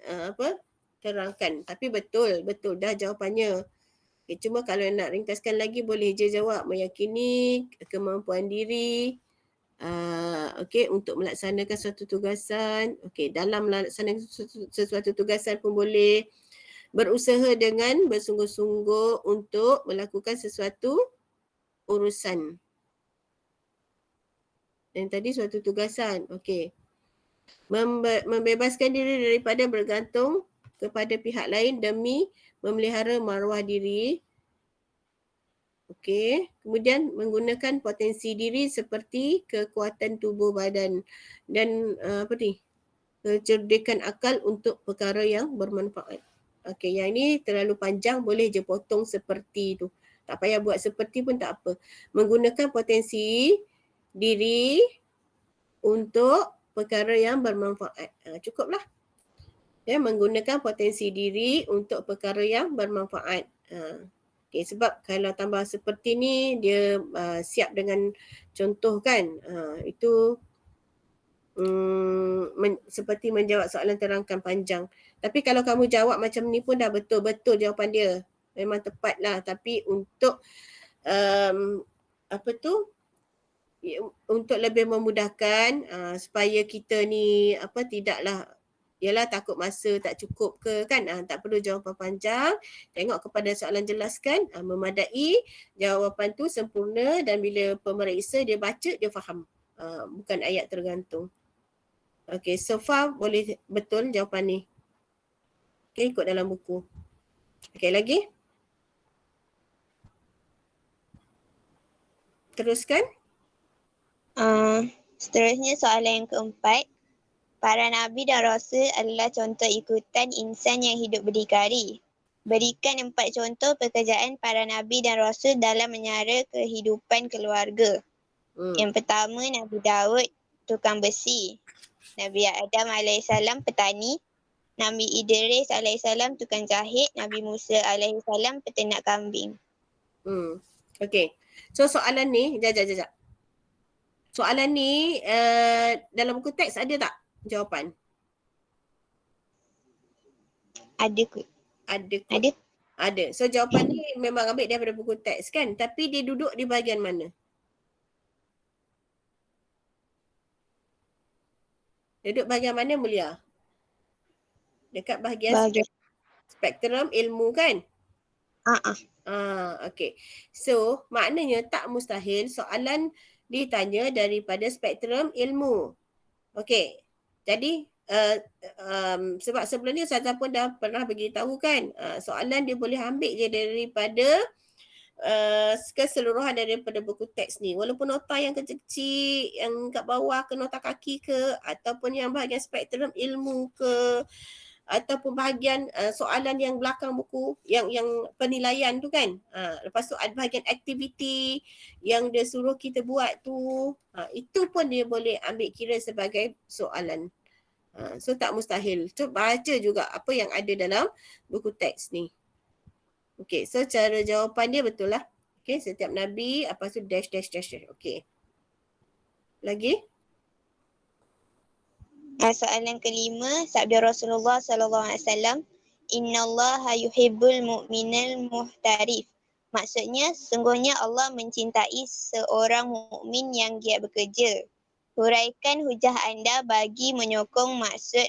Speaker 2: terangkan. Tapi betul dah jawapannya. Okay, cuma kalau nak ringkaskan lagi boleh je jawab meyakini kemampuan diri. Okey, untuk melaksanakan suatu tugasan. Okey, dalam melaksanakan sesuatu tugasan pun boleh. Berusaha dengan bersungguh-sungguh untuk melakukan sesuatu urusan. Dan tadi suatu tugasan. Okey. Membebaskan diri daripada bergantung kepada pihak lain demi memelihara maruah diri. Okey, kemudian menggunakan potensi diri seperti kekuatan tubuh badan dan kecerdikan akal untuk perkara yang bermanfaat. Okey, yang ini terlalu panjang, boleh je potong seperti tu. Tak payah buat seperti pun tak apa. Menggunakan potensi diri untuk perkara yang bermanfaat. Cukuplah. Ya, menggunakan potensi diri untuk perkara yang bermanfaat. Okay, sebab kalau tambah seperti ni dia siap dengan contoh kan, itu seperti menjawab soalan terangkan panjang. Tapi kalau kamu jawab macam ni pun dah betul-betul jawapan dia, memang tepat lah. Tapi untuk untuk lebih memudahkan supaya kita ni tidaklah ialah takut masa tak cukup ke kan, tak perlu jawapan panjang, tengok kepada soalan jelaskan, memadai, jawapan tu sempurna dan bila pemeriksa dia baca dia faham, bukan ayat tergantung. Okay, so far boleh betul jawapan ni. Okay, ikut dalam buku. Okay, lagi? Teruskan.
Speaker 6: Seterusnya soalan yang keempat. Para Nabi dan Rasul adalah contoh ikutan insan yang hidup berdikari. Berikan 4 contoh pekerjaan para Nabi dan Rasul dalam menyara kehidupan keluarga. Yang pertama, Nabi Daud, tukang besi. Nabi Adam AS, petani. Nabi Idris AS, tukang jahit. Nabi Musa AS, peternak kambing.
Speaker 2: Okay. So soalan ni, jap. Soalan ni dalam buku teks ada tak jawapan?
Speaker 6: Ada kot.
Speaker 2: Ada. So jawapan ni memang ambil daripada buku teks kan? Tapi dia duduk di bahagian mana? Duduk bahagian mana Mulia? Dekat bahagian spektrum ilmu kan? Okay. So maknanya tak mustahil soalan ditanya daripada spektrum ilmu. Okay. Jadi sebab sebelum ni Ustazah pun dah pernah beritahu kan, soalan dia boleh ambil je daripada keseluruhan daripada buku teks ni. Walaupun nota yang kecil-kecil, yang kat bawah ke nota kaki ke, ataupun yang bahagian spektrum ilmu ke, ataupun bahagian soalan yang belakang buku, yang penilaian tu kan. Lepas tu ada bahagian aktiviti yang dia suruh kita buat tu. Itu pun dia boleh ambil kira sebagai soalan. So tak mustahil. So baca juga apa yang ada dalam buku teks ni. Okay, so cara jawapan dia betul lah. Okay, setiap Nabi, apa tu dash. Okay. Lagi?
Speaker 6: Soalan kelima, sabda Rasulullah SAW, Innallaha yuhibbul mu'minal muhtarif. Maksudnya, sesungguhnya Allah mencintai seorang mukmin yang giat bekerja. Huraikan hujah anda bagi menyokong maksud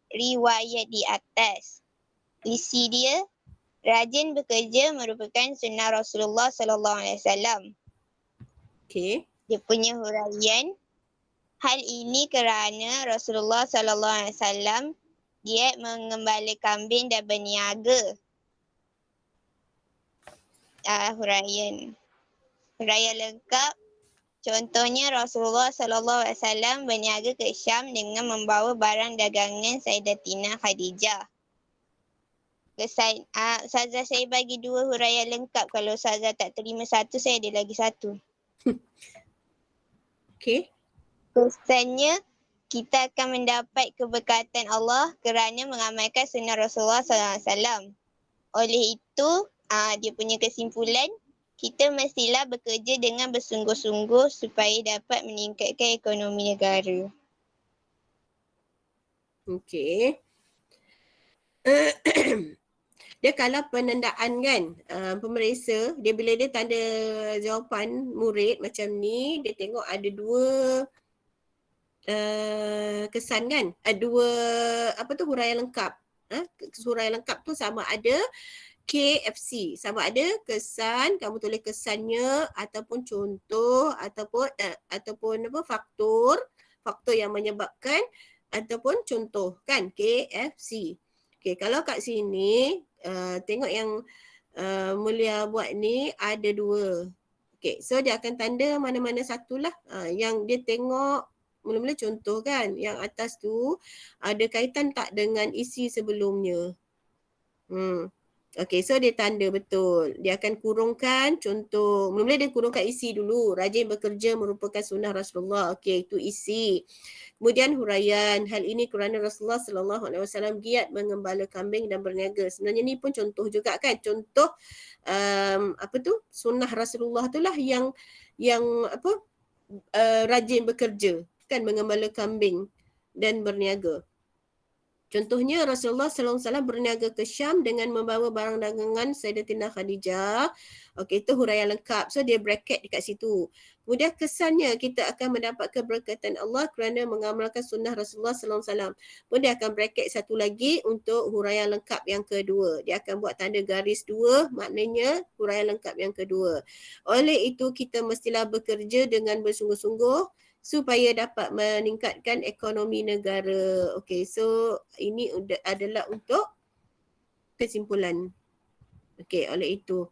Speaker 6: riwayat di atas. Isi dia, rajin bekerja merupakan sunnah Rasulullah SAW.
Speaker 2: Okay.
Speaker 6: Dia punya huraian, hal ini kerana Rasulullah SAW giat mengembala kambing dan berniaga. Huraian lengkap. Contohnya Rasulullah SAW berniaga ke Syam dengan membawa barang dagangan Sayyidatina Khadijah. Ustazah saya bagi 2 huraian lengkap. Kalau Ustazah tak terima satu, saya ada lagi satu.
Speaker 2: Okay.
Speaker 6: Kesannya, kita akan mendapat keberkatan Allah kerana mengamalkan sunnah Rasulullah SAW. Oleh itu, dia punya kesimpulan, kita mestilah bekerja dengan bersungguh-sungguh supaya dapat meningkatkan ekonomi negara.
Speaker 2: Okay. Dia kalau penandaan kan, pemeriksa, dia bila dia tanda jawapan murid macam ni, dia tengok ada 2 kesan kan, 2 huraian lengkap. Huraian lengkap tu sama ada KFC, sama ada kesan, kamu tulis kesannya ataupun contoh ataupun faktor yang menyebabkan ataupun contoh kan, KFC. Okay, kalau kat sini tengok yang Mulia buat ni ada 2. Okay, so dia akan tanda mana-mana satulah yang dia tengok. Mula-mula contoh kan, yang atas tu ada kaitan tak dengan isi sebelumnya. Okay, so dia tanda betul. Dia akan kurungkan contoh. Mula-mula dia kurungkan isi dulu. Rajin bekerja merupakan sunnah Rasulullah. Okay, itu isi. Kemudian huraian. Hal ini kerana Rasulullah SAW giat mengembala kambing dan berniaga. Sebenarnya ni pun contoh juga kan. Contoh sunnah Rasulullah tu lah yang rajin bekerja kan, mengembala kambing dan berniaga. Contohnya Rasulullah SAW berniaga ke Syam dengan membawa barang dagangan Sayyidatina Khadijah. Okey, itu huraian lengkap. So dia bracket dekat situ. Kemudian kesannya kita akan mendapat keberkatan Allah kerana mengamalkan sunnah Rasulullah SAW. Pun dia akan bracket satu lagi untuk huraian lengkap yang kedua. Dia akan buat tanda garis 2, maknanya huraian lengkap yang kedua. Oleh itu kita mestilah bekerja dengan bersungguh-sungguh supaya dapat meningkatkan ekonomi negara. Okey, so ini adalah untuk kesimpulan. Okey, oleh itu.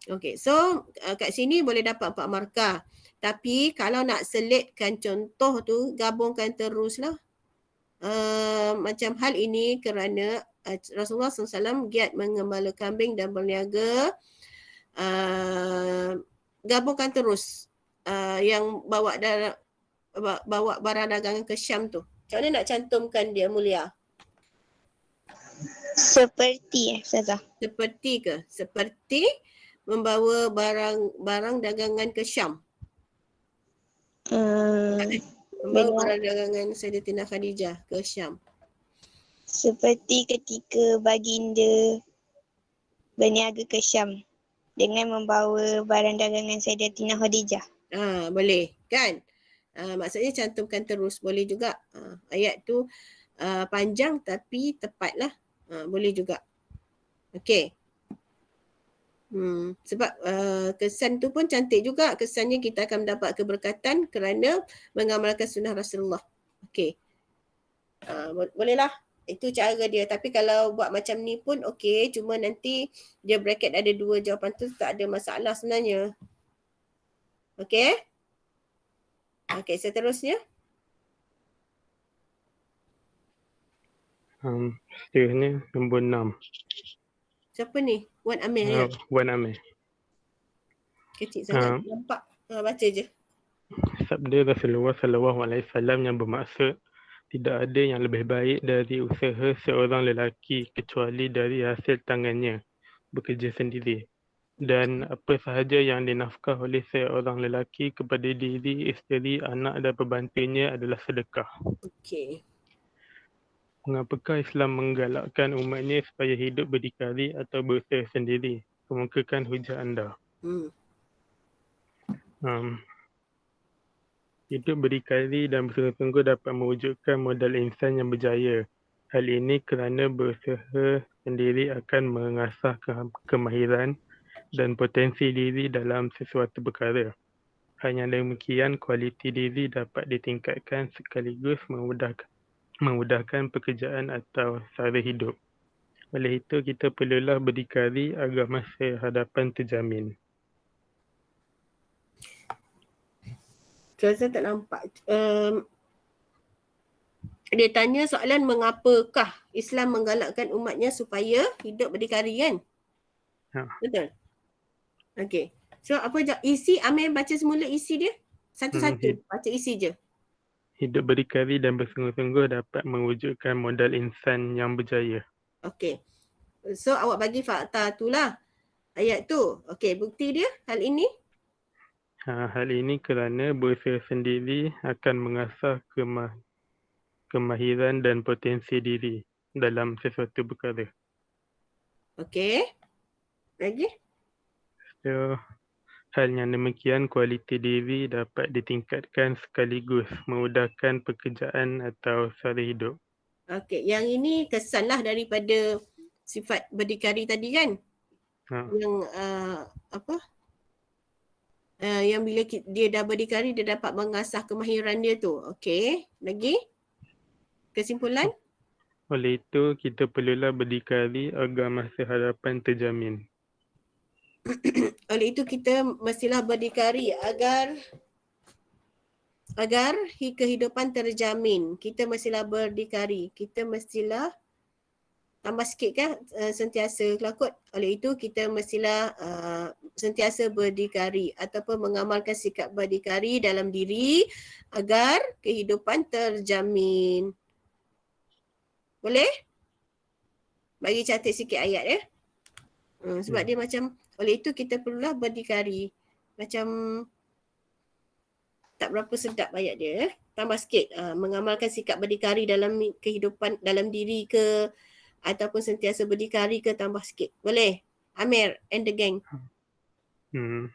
Speaker 2: Okey, so kat sini boleh dapat 4 markah. Tapi kalau nak selitkan contoh tu, gabungkan teruslah. Macam hal ini kerana Rasulullah SAW giat mengembala kambing dan berniaga. Gabungkan terus yang bawa barang dagangan ke Syam tu. Macam mana nak cantumkan dia, Mulia?
Speaker 6: Seperti Ustazah.
Speaker 2: Seperti ke? Seperti membawa barang dagangan ke Syam. Membawa barang dagangan Sayyidatina Khadijah ke Syam.
Speaker 6: Seperti ketika baginda berniaga ke Syam dengan membawa barang dagangan Sayyidatina Khadijah.
Speaker 2: Boleh kan? Maksudnya cantumkan terus, boleh juga. Ayat tu panjang tapi tepatlah. Boleh juga. Okey. Sebab kesan tu pun cantik juga. Kesannya kita akan mendapat keberkatan kerana mengamalkan sunnah Rasulullah. Okey. Bolehlah. Itu cara dia. Tapi kalau buat macam ni pun okey. Cuma nanti dia bracket ada 2 jawapan tu tak ada masalah sebenarnya. Okey. Okey, seterusnya.
Speaker 8: Seterusnya nombor 6.
Speaker 2: Siapa ni? Wan Amir ya?
Speaker 8: Wan Amir.
Speaker 2: Kecil sangat. Nampak. Baca je.
Speaker 8: Sabda Rasulullah SAW yang bermaksud tidak ada yang lebih baik dari usaha seorang lelaki kecuali dari hasil tangannya bekerja sendiri. Dan apa sahaja yang dinafkah oleh seorang lelaki kepada diri, isteri, anak dan pembantunya adalah sedekah.
Speaker 2: Okey.
Speaker 8: Mengapakah Islam menggalakkan umatnya supaya hidup berdikari atau berusaha sendiri? Kemukakan hujah anda. Hidup berdikari dan bersungguh-sungguh dapat mewujudkan modal insan yang berjaya. Hal ini kerana berusaha sendiri akan mengasah kemahiran dan potensi diri dalam sesuatu perkara. Hanya demikian kualiti diri dapat ditingkatkan sekaligus memudahkan pekerjaan atau sara hidup. Oleh itu kita perlulah berdikari agar masa hadapan terjamin.
Speaker 2: Saya tak nampak. Dia tanya soalan mengapakah Islam menggalakkan umatnya supaya hidup berdikari kan? Betul? Okey. So apa isi Amir baca semula isi dia? Satu-satu. Baca isi je.
Speaker 8: Hidup berdikari dan bersungguh-sungguh dapat mewujudkan modal insan yang berjaya.
Speaker 2: Okey. So awak bagi fakta tu lah. Ayat tu. Okey, bukti dia hal ini?
Speaker 8: Hal ini kerana berusaha sendiri akan mengasah kemahiran dan potensi diri dalam sesuatu perkara.
Speaker 2: Okey. Lagi?
Speaker 8: So, hal yang demikian kualiti diri dapat ditingkatkan sekaligus memudahkan pekerjaan atau sara hidup.
Speaker 2: Okey, yang ini kesanlah daripada sifat berdikari tadi kan? Yang yang bila dia dah berdikari dia dapat mengasah kemahiran dia tu. Okey, lagi? Kesimpulan?
Speaker 8: Oleh itu kita perlulah berdikari agar masa hadapan terjamin.
Speaker 2: Oleh itu kita mestilah berdikari agar kehidupan terjamin. Kita mestilah berdikari. Kita mestilah tambah sikit kan sentiasa kelakut. Oleh itu kita mestilah sentiasa berdikari ataupun mengamalkan sikap berdikari dalam diri agar kehidupan terjamin. Boleh? Bagi cantik sikit ayat ya. Sebab dia macam, oleh itu kita perlulah berdikari. Macam tak berapa sedap ayat dia. tambah sikit. Mengamalkan sikap berdikari dalam kehidupan, dalam diri ke, ataupun sentiasa berdikari ke, tambah sikit. Boleh? Amir and the gang.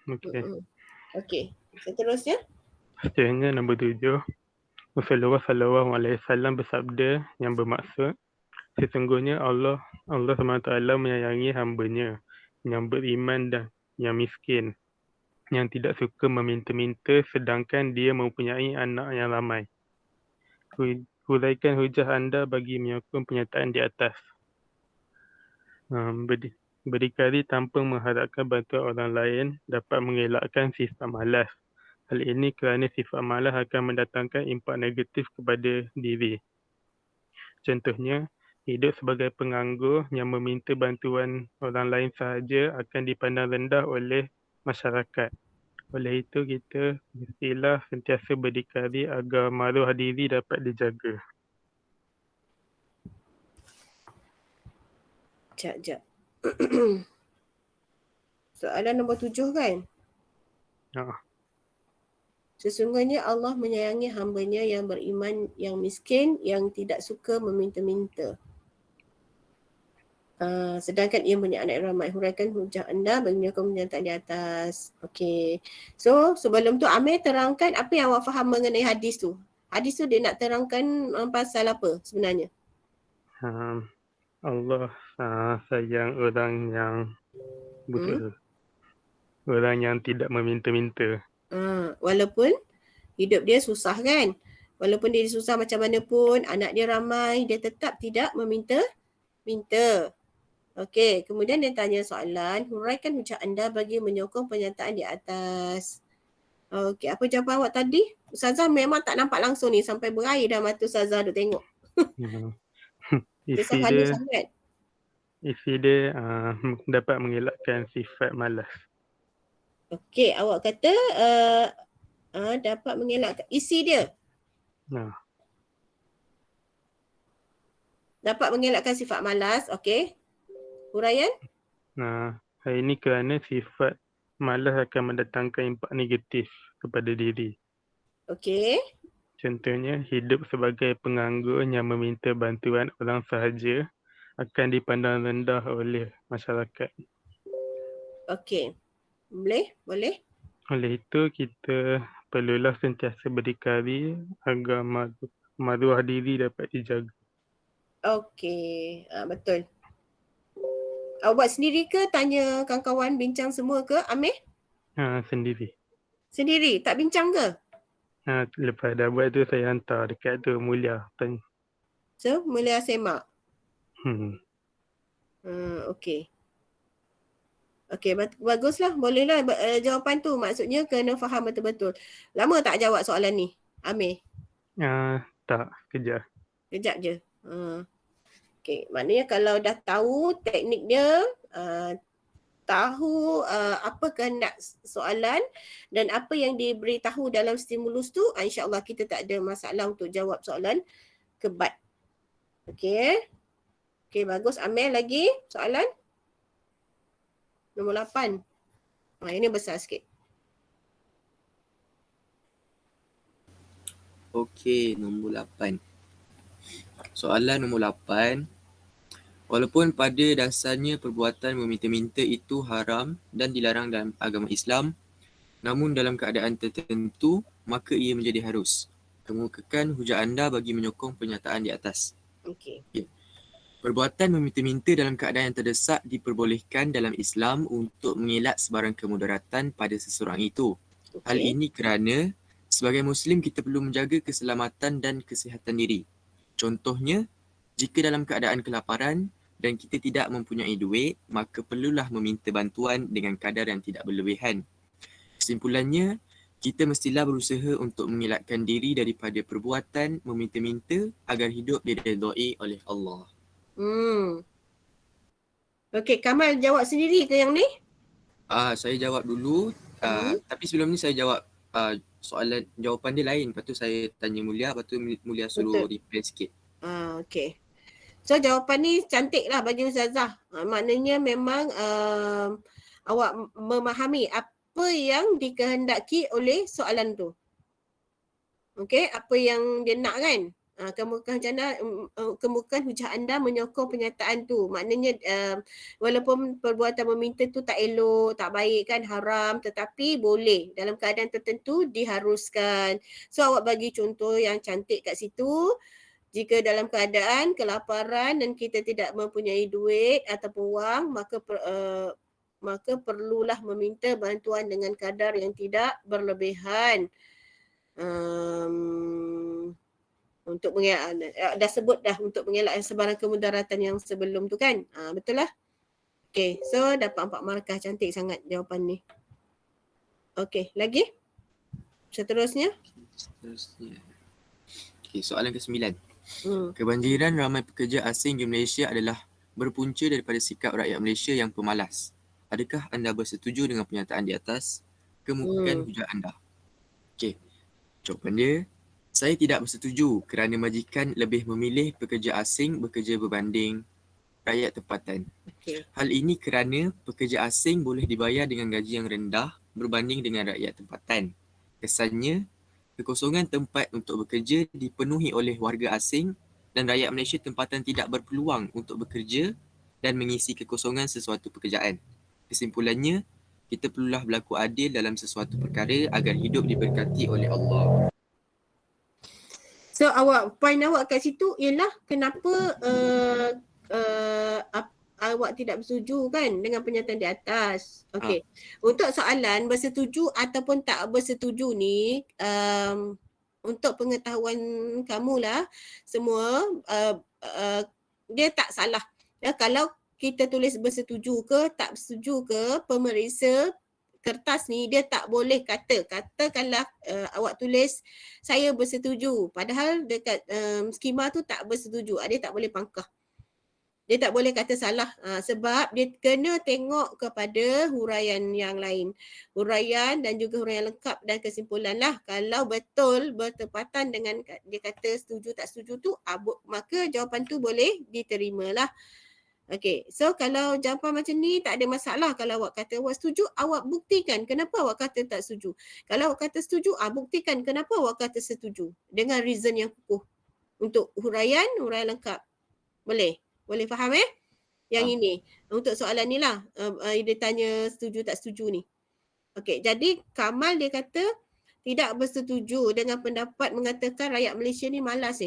Speaker 8: Okey.
Speaker 2: Okey. Seterusnya.
Speaker 8: Seterusnya nombor 7. Rasulullah SAW bersabda yang bermaksud, sesungguhnya Allah SWT menyayangi hamba-Nya yang beriman dan yang miskin, yang tidak suka meminta-minta sedangkan dia mempunyai anak yang ramai. Huraikan hujah anda bagi menyokong pernyataan di atas. Berdikari tanpa mengharapkan bantuan orang lain dapat mengelakkan sifat malas. Hal ini kerana sifat malas akan mendatangkan impak negatif kepada diri. Contohnya, hidup sebagai penganggur yang meminta bantuan orang lain sahaja akan dipandang rendah oleh masyarakat. Oleh itu, kita mestilah sentiasa berdikari agar maruah diri dapat dijaga.
Speaker 2: Sekejap. Soalan nombor 7 kan? Sesungguhnya Allah menyayangi hamba-Nya yang beriman, yang miskin, yang tidak suka meminta-minta. Sedangkan ia punya anak ramai. Huraikan hujah anda bagi menyokong pernyataan di atas. Okey. So, sebelum tu Amir terangkan apa yang awak faham mengenai hadis tu. Hadis tu dia nak terangkan pasal apa sebenarnya?
Speaker 8: Allah sayang orang yang berusaha. Orang yang tidak meminta-minta.
Speaker 2: Walaupun hidup dia susah kan? Walaupun dia susah macam mana pun, anak dia ramai, dia tetap tidak meminta. Okey, kemudian dia tanya soalan, huraikan hujah anda bagi menyokong pernyataan di atas. Okey, apa jawapan awak tadi? Ustazah memang tak nampak langsung ni, sampai berair dah mata Ustazah duk tengok.
Speaker 8: Isi dia dapat mengelakkan sifat malas.
Speaker 2: Okey, awak kata dapat mengelakkan isi dia. Dapat mengelakkan sifat malas, okey. Huraian?
Speaker 8: Hal ini kerana sifat malas akan mendatangkan impak negatif kepada diri.
Speaker 2: Okey.
Speaker 8: Contohnya, hidup sebagai penganggur yang meminta bantuan orang sahaja akan dipandang rendah oleh masyarakat.
Speaker 2: Okey. Boleh?
Speaker 8: Oleh itu, kita perlulah sentiasa berdikari agar maruah diri dapat dijaga.
Speaker 2: Okey, betul. Awak buat sendiri ke tanya kawan-kawan bincang semua ke, Amir?
Speaker 8: Sendiri.
Speaker 2: Sendiri? Tak bincang ke?
Speaker 8: Lepas dah buat tu saya hantar dekat tu Mulia tanya.
Speaker 2: So, Mulia semak? Okey. Okey, baguslah. Bolehlah jawapan tu. Maksudnya kena faham betul-betul. Lama tak jawab soalan ni, Amir?
Speaker 8: Tak, kejap.
Speaker 2: Kejap je. Okey, maknanya kalau dah tahu teknik dia, tahu apa kehendak soalan dan apa yang diberitahu dalam stimulus tu, insya-Allah kita tak ada masalah untuk jawab soalan kebat. Okey. Okey, bagus. Amir lagi soalan? Nombor 8. Ini besar sikit.
Speaker 3: Okey, nombor 8. Soalan nombor 8. Walaupun pada dasarnya perbuatan meminta-minta itu haram dan dilarang dalam agama Islam, namun dalam keadaan tertentu, maka ia menjadi harus. Kemukakan hujah anda bagi menyokong pernyataan di atas.
Speaker 2: Okey.
Speaker 3: Perbuatan meminta-minta dalam keadaan yang terdesak diperbolehkan dalam Islam untuk mengelak sebarang kemudaratan pada seseorang itu. Hal ini kerana sebagai Muslim kita perlu menjaga keselamatan dan kesihatan diri. Contohnya, jika dalam keadaan kelaparan dan kita tidak mempunyai duit, maka perlulah meminta bantuan dengan kadar yang tidak berlebihan. Kesimpulannya, kita mestilah berusaha untuk mengelakkan diri daripada perbuatan meminta-minta agar hidup diredai oleh Allah.
Speaker 2: Okey, Kamal jawab sendiri ke yang ni?
Speaker 3: Saya jawab dulu. Tapi sebelum ni saya jawab jawapan dia lain. Lepas tu saya tanya Mulia, lepas tu Mulia suruh reply sikit.
Speaker 2: Okey. So jawapan ni cantik lah bagi Ustazah. Maknanya memang awak memahami apa yang dikehendaki oleh soalan tu. Okey, apa yang dia nak kan? Kemukahan jana, kemukahan hujah anda menyokong pernyataan tu. Maknanya walaupun perbuatan meminta tu tak elok, tak baik kan, haram, tetapi boleh dalam keadaan tertentu diharuskan. So awak bagi contoh yang cantik kat situ. Jika dalam keadaan kelaparan dan kita tidak mempunyai duit ataupun wang, maka perlulah meminta bantuan dengan kadar yang tidak berlebihan. Untuk mengelak, dah sebut dah, untuk mengelak sebarang kemudaratan yang sebelum tu kan. Betul lah. Okay, so dapat 4 markah. Cantik sangat jawapan ni. Okay, lagi? Seterusnya.
Speaker 3: Okay, soalan ke-9. Kebanjiran ramai pekerja asing di Malaysia adalah berpunca daripada sikap rakyat Malaysia yang pemalas. Adakah anda bersetuju dengan pernyataan di atas? Kemukakan hujah anda. Okay, jawapan dia, saya tidak bersetuju kerana majikan lebih memilih pekerja asing bekerja berbanding rakyat tempatan.
Speaker 2: Okay.
Speaker 3: Hal ini kerana pekerja asing boleh dibayar dengan gaji yang rendah berbanding dengan rakyat tempatan. Kesannya, kekosongan tempat untuk bekerja dipenuhi oleh warga asing dan rakyat Malaysia tempatan tidak berpeluang untuk bekerja dan mengisi kekosongan sesuatu pekerjaan. Kesimpulannya, kita perlulah berlaku adil dalam sesuatu perkara agar hidup diberkati oleh Allah.
Speaker 2: So point awak kat situ ialah kenapa awak tidak bersetuju kan dengan pernyataan di atas. Okey. Untuk soalan bersetuju ataupun tak bersetuju ni, untuk pengetahuan kamu lah semua, dia tak salah. Ya, kalau kita tulis bersetuju ke tak bersetuju ke, pemeriksa kertas ni dia tak boleh katakanlah awak tulis saya bersetuju, padahal dekat skema tu tak bersetuju, dia tak boleh pangkah. Dia tak boleh kata salah sebab dia kena tengok kepada huraian yang lain. Huraian dan juga huraian lengkap dan kesimpulan lah. Kalau betul bertepatan dengan dia kata setuju tak setuju tu, maka jawapan tu boleh diterima lah. Okay, so kalau jawapan macam ni tak ada masalah. Kalau awak kata awak setuju, awak buktikan kenapa awak kata tak setuju. Kalau awak kata setuju, buktikan kenapa awak kata setuju dengan reason yang kukuh. Untuk huraian lengkap. Boleh faham Yang ini. Untuk soalan ni lah, dia tanya setuju tak setuju ni. Okay, jadi Kamal dia kata tidak bersetuju dengan pendapat mengatakan rakyat Malaysia ni malas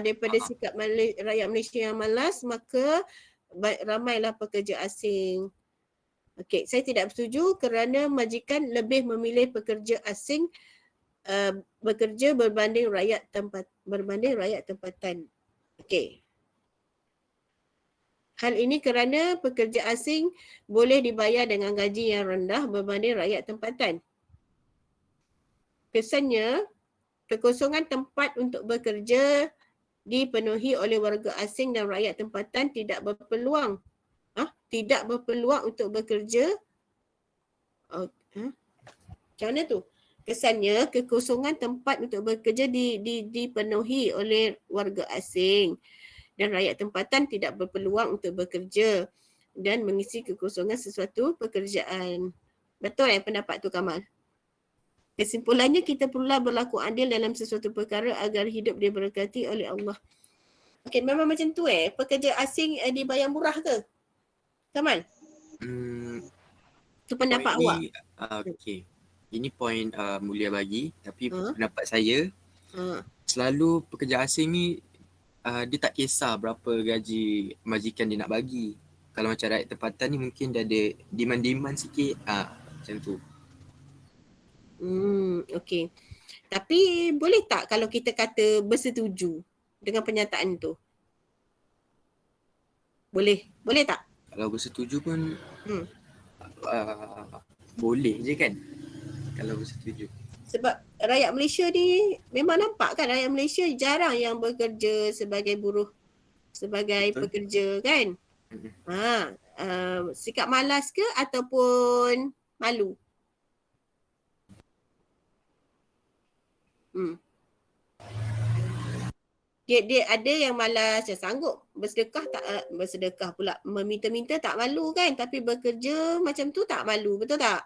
Speaker 2: daripada sikap rakyat Malaysia yang malas, maka ramailah pekerja asing. Okey, saya tidak bersetuju kerana majikan lebih memilih pekerja asing bekerja berbanding rakyat tempatan. Okey. Hal ini kerana pekerja asing boleh dibayar dengan gaji yang rendah berbanding rakyat tempatan. Kesannya, kekosongan tempat untuk bekerja dipenuhi oleh warga asing dan rakyat tempatan tidak berpeluang untuk bekerja. Macam mana tu? Kesannya kekosongan tempat untuk bekerja dipenuhi oleh warga asing dan rakyat tempatan tidak berpeluang untuk bekerja dan mengisi kekosongan sesuatu pekerjaan. Betul pendapat tu Kamal? Kesimpulannya kita perlulah berlaku adil dalam sesuatu perkara agar hidup diberkati oleh Allah. Okey, memang macam tu pekerja asing dibayar murah ke? Kamal? Tu pendapat awak.
Speaker 3: Okey. Ini point Mulia bagi, tapi pendapat saya selalu pekerja asing ni dia tak kisah berapa gaji majikan dia nak bagi. Kalau macam rakyat tempatan ni mungkin dia ada demand sikit macam tu.
Speaker 2: Okey. Tapi boleh tak kalau kita kata bersetuju dengan pernyataan tu? Boleh tak?
Speaker 3: Kalau bersetuju pun boleh je kan kalau bersetuju.
Speaker 2: Sebab rakyat Malaysia ni memang nampak kan rakyat Malaysia jarang yang bekerja sebagai buruh, sebagai pekerja kan. Sikap malas ke ataupun malu? Dia ada yang malas, yang sanggup bersedekah pula, meminta-minta tak malu kan, tapi bekerja macam tu tak malu, betul tak?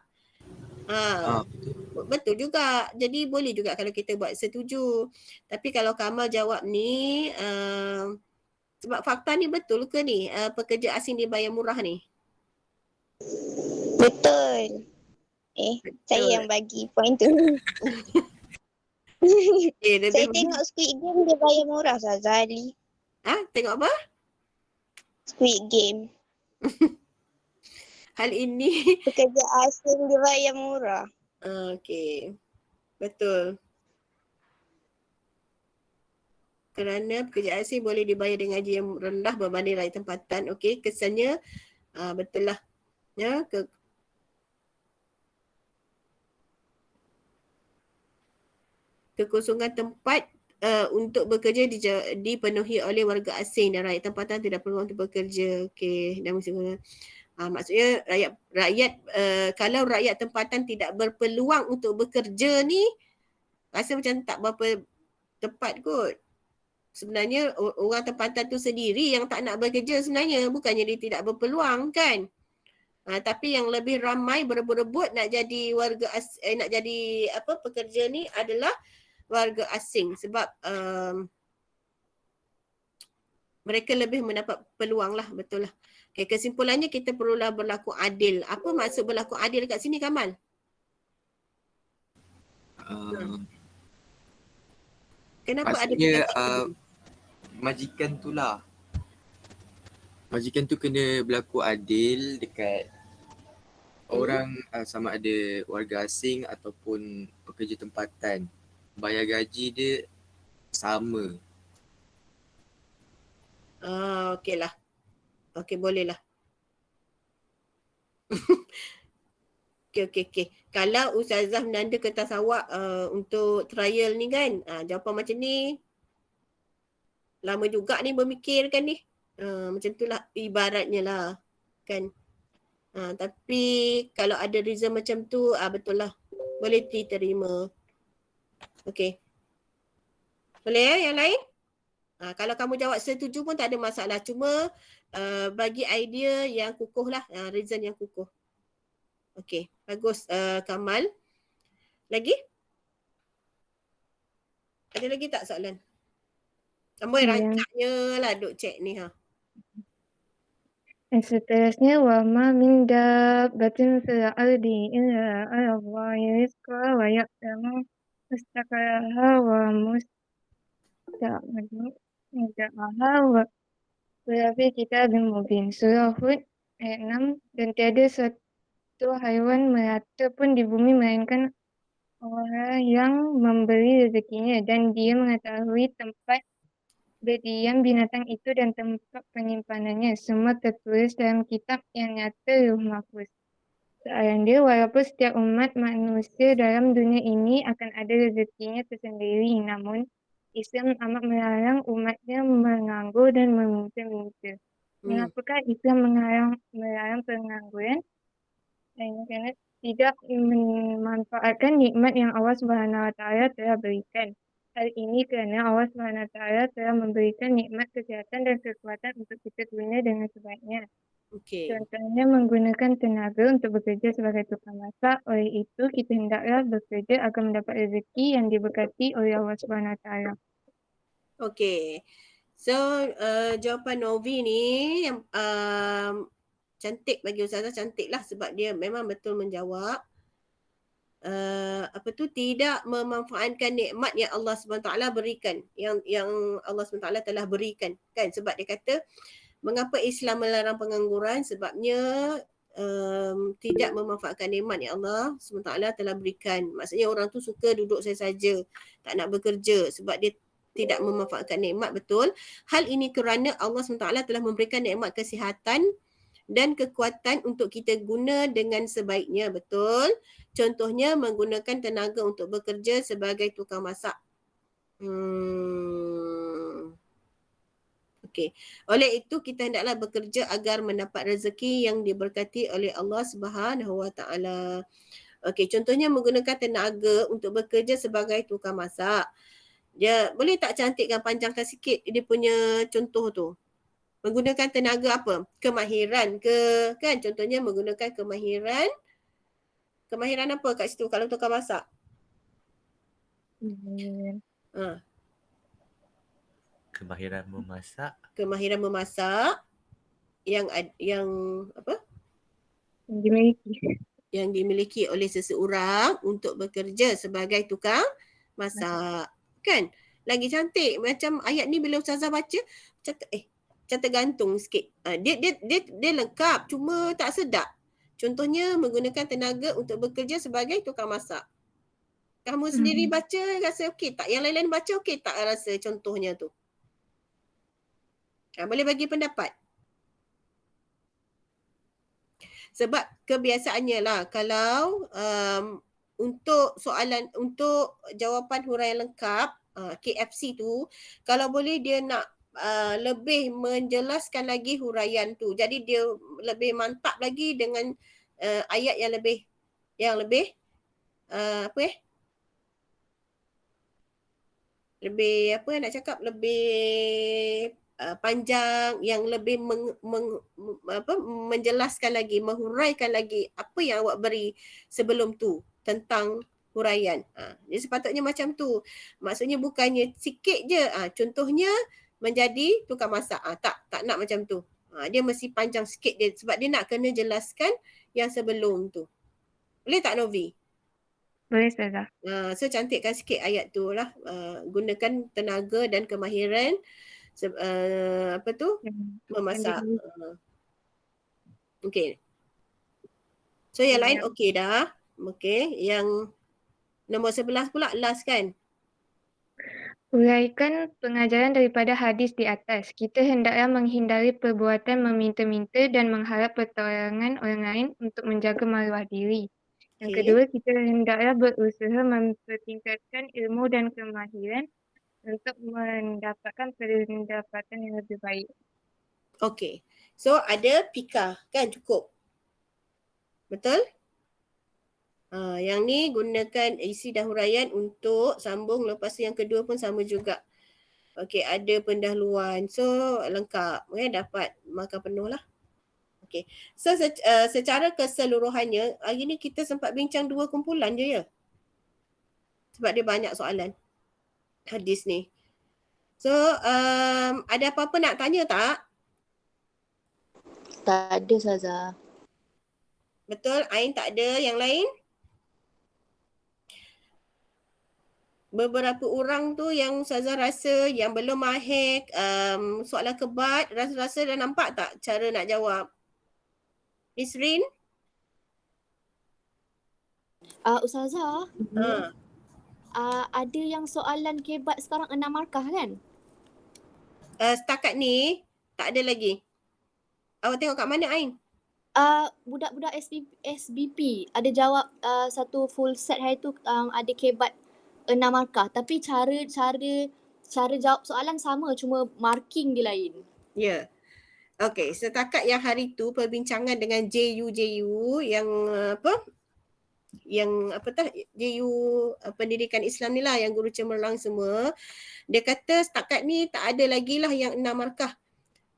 Speaker 2: Betul juga. Jadi boleh juga kalau kita buat setuju. Tapi kalau Kamal jawab ni, sebab fakta ni betul ke ni? Pekerja asing dibayar murah ni?
Speaker 6: Betul. Saya yang bagi point tu. Saya tengok Squid Game dia bayar murah Ustazah Ali.
Speaker 2: Tengok apa?
Speaker 6: Squid Game.
Speaker 2: Hal ini
Speaker 6: pekerja asing dia bayar murah.
Speaker 2: Okey. Betul. Kerana pekerja asing boleh dibayar dengan gaji yang rendah berbanding rakyat tempatan. Okey, kesannya betul lah. Ya, kekosongan tempat untuk bekerja dipenuhi oleh warga asing dan rakyat tempatan tidak perlu untuk bekerja. Okey, dan maksudnya rakyat kalau rakyat tempatan tidak berpeluang untuk bekerja ni, rasa macam tak berapa tepat kot. Sebenarnya orang tempatan tu sendiri yang tak nak bekerja sebenarnya, bukannya dia tidak berpeluang kan. Tapi yang lebih ramai berebut-rebut nak jadi nak jadi pekerja ni adalah warga asing sebab mereka lebih mendapat peluang lah, betul lah. Okay, kesimpulannya kita perlulah berlaku adil. Apa maksud berlaku adil kat sini, Kamal? Kenapa
Speaker 3: maksudnya,
Speaker 2: ada
Speaker 3: majikan tu lah. Majikan tu kena berlaku adil dekat orang sama ada warga asing ataupun pekerja tempatan. Bayar gaji dia sama.
Speaker 2: Okey lah. Okey, boleh lah. Okey. Kalau Ustazah menanda kertas awak untuk trial ni kan, jawapan macam ni, lama juga ni berfikir kan ni. Macam tu lah ibaratnya lah kan. Tapi kalau ada reason macam tu, betul lah. Boleh diterima. Okey. Boleh yang lain? Kalau kamu jawab setuju pun tak ada masalah. Cuma bagi idea yang kukuh lah. Reason yang kukuh. Okey. Bagus Kamal. Lagi? Ada lagi tak soalan? Kamu rancaknya lah duk cek ni
Speaker 9: Seterusnya wama min dabbatin fil ardi illa 'ala Allahi rizquha wa ya'lamu mustaqarraha wa mustaqarraha wa fi kitabim mubin. Surah Hud ayat 6. Dan tiada satu haiwan melata pun di bumi melainkan Allah yang memberi rezekinya dan Dia mengetahui tempat berdiam binatang itu dan tempat penyimpanannya. Semua tertulis dalam kitab yang nyata Lauh Mahfuz. Soalan dia, walaupun setiap umat manusia dalam dunia ini akan ada rezekinya tersendiri, namun Islam amat melarang umatnya menganggur dan meminta-minta. Mengapakah Islam melarang pengangguran? Kerana tidak memanfaatkan nikmat yang Allah SWT telah berikan. Hal ini kerana Allah SWT telah memberikan nikmat kesihatan dan kekuatan untuk kita guna dengan sebaiknya. Contohnya menggunakan tenaga untuk bekerja sebagai tukang masak. Oleh itu, kita hendaklah bekerja agar mendapat rezeki yang diberkati oleh Allah SWT.
Speaker 2: Okey. So, jawapan Novi ni yang cantik bagi Ustazah, cantik lah sebab dia memang betul menjawab. Tidak memanfaatkan nikmat yang Allah SWT berikan, yang Allah SWT telah berikan kan, sebab dia kata mengapa Islam melarang pengangguran, sebabnya tidak memanfaatkan nikmat yang Allah SWT telah berikan. Maksudnya orang tu suka duduk saja, tak nak bekerja sebab dia tidak memanfaatkan nikmat, betul. Hal ini kerana Allah SWT telah memberikan nikmat kesihatan dan kekuatan untuk kita guna dengan sebaiknya, betul. Contohnya menggunakan tenaga untuk bekerja sebagai tukang masak. Okey. Oleh itu kita hendaklah bekerja agar mendapat rezeki yang diberkati oleh Allah Subhanahu Wa Taala. Okey, contohnya menggunakan tenaga untuk bekerja sebagai tukang masak. Dia boleh tak cantikkan, panjangkan sikit dia punya contoh tu? Menggunakan tenaga apa? Kemahiran ke, kan? Contohnya menggunakan kemahiran Kemahiran apa kat situ kalau tukang masak? Ha,
Speaker 10: Kemahiran memasak.
Speaker 2: kemahiran memasak yang apa? Yang dimiliki oleh seseorang untuk bekerja sebagai tukang masak. Kan? Lagi cantik macam ayat ni bila Ustazah baca macam tergantung sikit. Dia lengkap cuma tak sedap. Contohnya menggunakan tenaga untuk bekerja sebagai tukang masak. Kamu sendiri baca rasa okey tak? Yang lain-lain baca okey tak rasa contohnya tu? Boleh bagi pendapat. Sebab kebiasaannya lah kalau untuk jawapan huraian lengkap KFC tu, kalau boleh dia nak lebih menjelaskan lagi huraian tu. Jadi dia lebih mantap lagi dengan ayat yang lebih lebih panjang, yang lebih menjelaskan lagi, menghuraikan lagi apa yang awak beri sebelum tu tentang huraian. Jadi sepatutnya macam tu. Maksudnya bukannya sikit je. Contohnya menjadi tukang masak. Tak nak macam tu. Dia mesti panjang sikit dia sebab dia nak kena jelaskan yang sebelum tu. Boleh tak Novi?
Speaker 9: Boleh Ustazah.
Speaker 2: So cantikkan sikit ayat tu lah. Gunakan tenaga dan kemahiran memasak. Okey. So yang lain okey dah. Okey, yang nombor 11 pula last kan?
Speaker 9: Uraikan pengajaran daripada hadis di atas. Kita hendaklah menghindari perbuatan meminta-minta dan mengharap pertolongan orang lain untuk menjaga maruah diri. Yang kedua, kita hendaklah berusaha mempertingkatkan ilmu dan kemahiran untuk mendapatkan pendapatan yang lebih baik.
Speaker 2: Okey. So ada pika kan cukup. Betul? Yang ni gunakan isi dan huraian untuk sambung, lepas tu yang kedua pun sama juga. Okey, ada pendahuluan. So lengkap. Dapat markah penuh lah. Okey. So secara keseluruhannya hari ni kita sempat bincang 2 kumpulan je ya. Sebab dia banyak soalan hadis ni. So ada apa-apa nak tanya tak?
Speaker 11: Tak ada Ustazah.
Speaker 2: Betul? Ain tak ada. Yang lain? Beberapa orang tu yang Ustazah rasa yang belum mahir soalan kebat, rasa dah nampak tak cara nak jawab? Nisrin?
Speaker 11: Ustazah, ada yang soalan kebat sekarang 6 markah kan?
Speaker 2: Setakat ni tak ada lagi. Awak tengok kat mana Ain?
Speaker 11: Budak-budak SBP ada jawab satu full set hari tu ada kebat 6 markah, tapi cara jawab soalan sama, cuma marking dia lain.
Speaker 2: Ya. Okey, setakat yang hari tu perbincangan dengan JU yang JU pendidikan Islam ni lah, yang guru cemerlang semua. Dia kata setakat ni tak ada lagi lah yang 6 markah.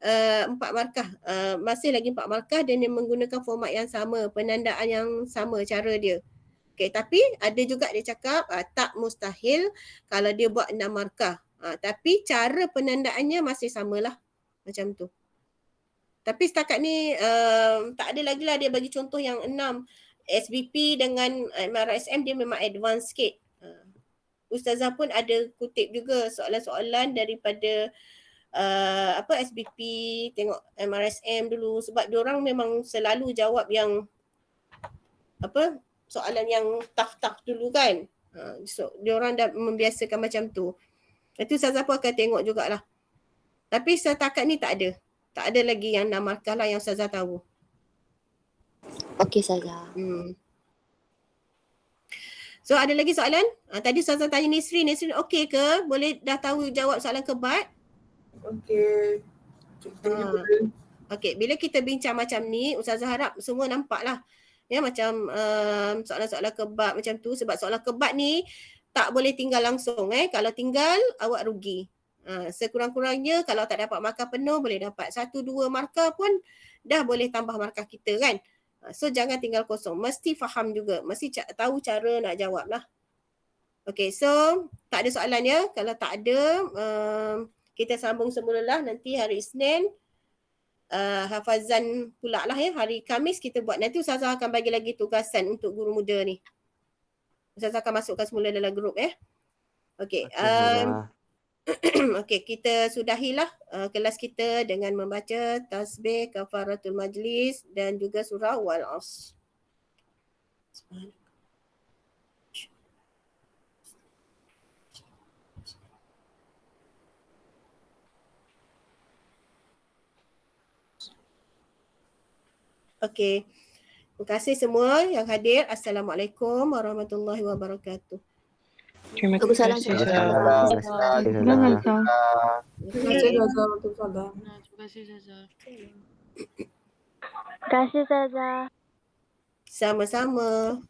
Speaker 2: 4 markah. Masih lagi 4 markah dan dia menggunakan format yang sama, penandaan yang sama cara dia. Okay, tapi ada juga dia cakap tak mustahil kalau dia buat 6 markah. Tapi cara penandaannya masih samalah macam tu. Tapi setakat ni tak ada lagi lah dia bagi contoh yang 6. SBP dengan MRSM dia memang advance sikit. Ustazah pun ada kutip juga soalan-soalan daripada SBP, tengok MRSM dulu sebab diorang memang selalu jawab yang soalan yang tough dulu kan. So diorang dah membiasakan macam tu. Itu Ustazah pun akan tengok jugalah. Tapi setakat ni tak ada. Tak ada lagi yang 6 markah lah yang Ustazah tahu.
Speaker 11: Okey Ustazah.
Speaker 2: So ada lagi soalan? Tadi Ustazah tanya Nisrin okey ke? Boleh dah tahu jawab soalan kebat?
Speaker 7: Okey.
Speaker 2: Okey, bila kita bincang macam ni, Ustazah harap semua nampak lah. Ya, macam soalan-soalan kebat macam tu. Sebab soalan kebat ni tak boleh tinggal langsung. Kalau tinggal, awak rugi. Sekurang-kurangnya kalau tak dapat markah penuh, boleh dapat 1-2 markah pun dah boleh tambah markah kita kan. So jangan tinggal kosong. Mesti faham juga. Mesti tahu cara nak jawab lah. Okay, so tak ada soalan ya. Kalau tak ada, kita sambung semula lah nanti hari Isnin. Hafazan pula lah ya. Hari Khamis kita buat. Nanti Ustazah akan bagi lagi tugasan untuk guru muda ni. Ustazah akan masukkan semula dalam grup ya. Okay. Okay, kita sudahilah kelas kita dengan membaca tasbih, kafaratul majlis dan juga surah Wal Asr. Okay. Terima kasih semua yang hadir. Assalamualaikum warahmatullahi wabarakatuh.
Speaker 4: Terima kasih.
Speaker 11: Waalaikumsalam.
Speaker 3: Terima kasih Ustazah.
Speaker 7: Terima kasih Ustazah.
Speaker 10: Terima kasih Ustazah.
Speaker 6: Terima kasih Ustazah.
Speaker 2: Sama-sama.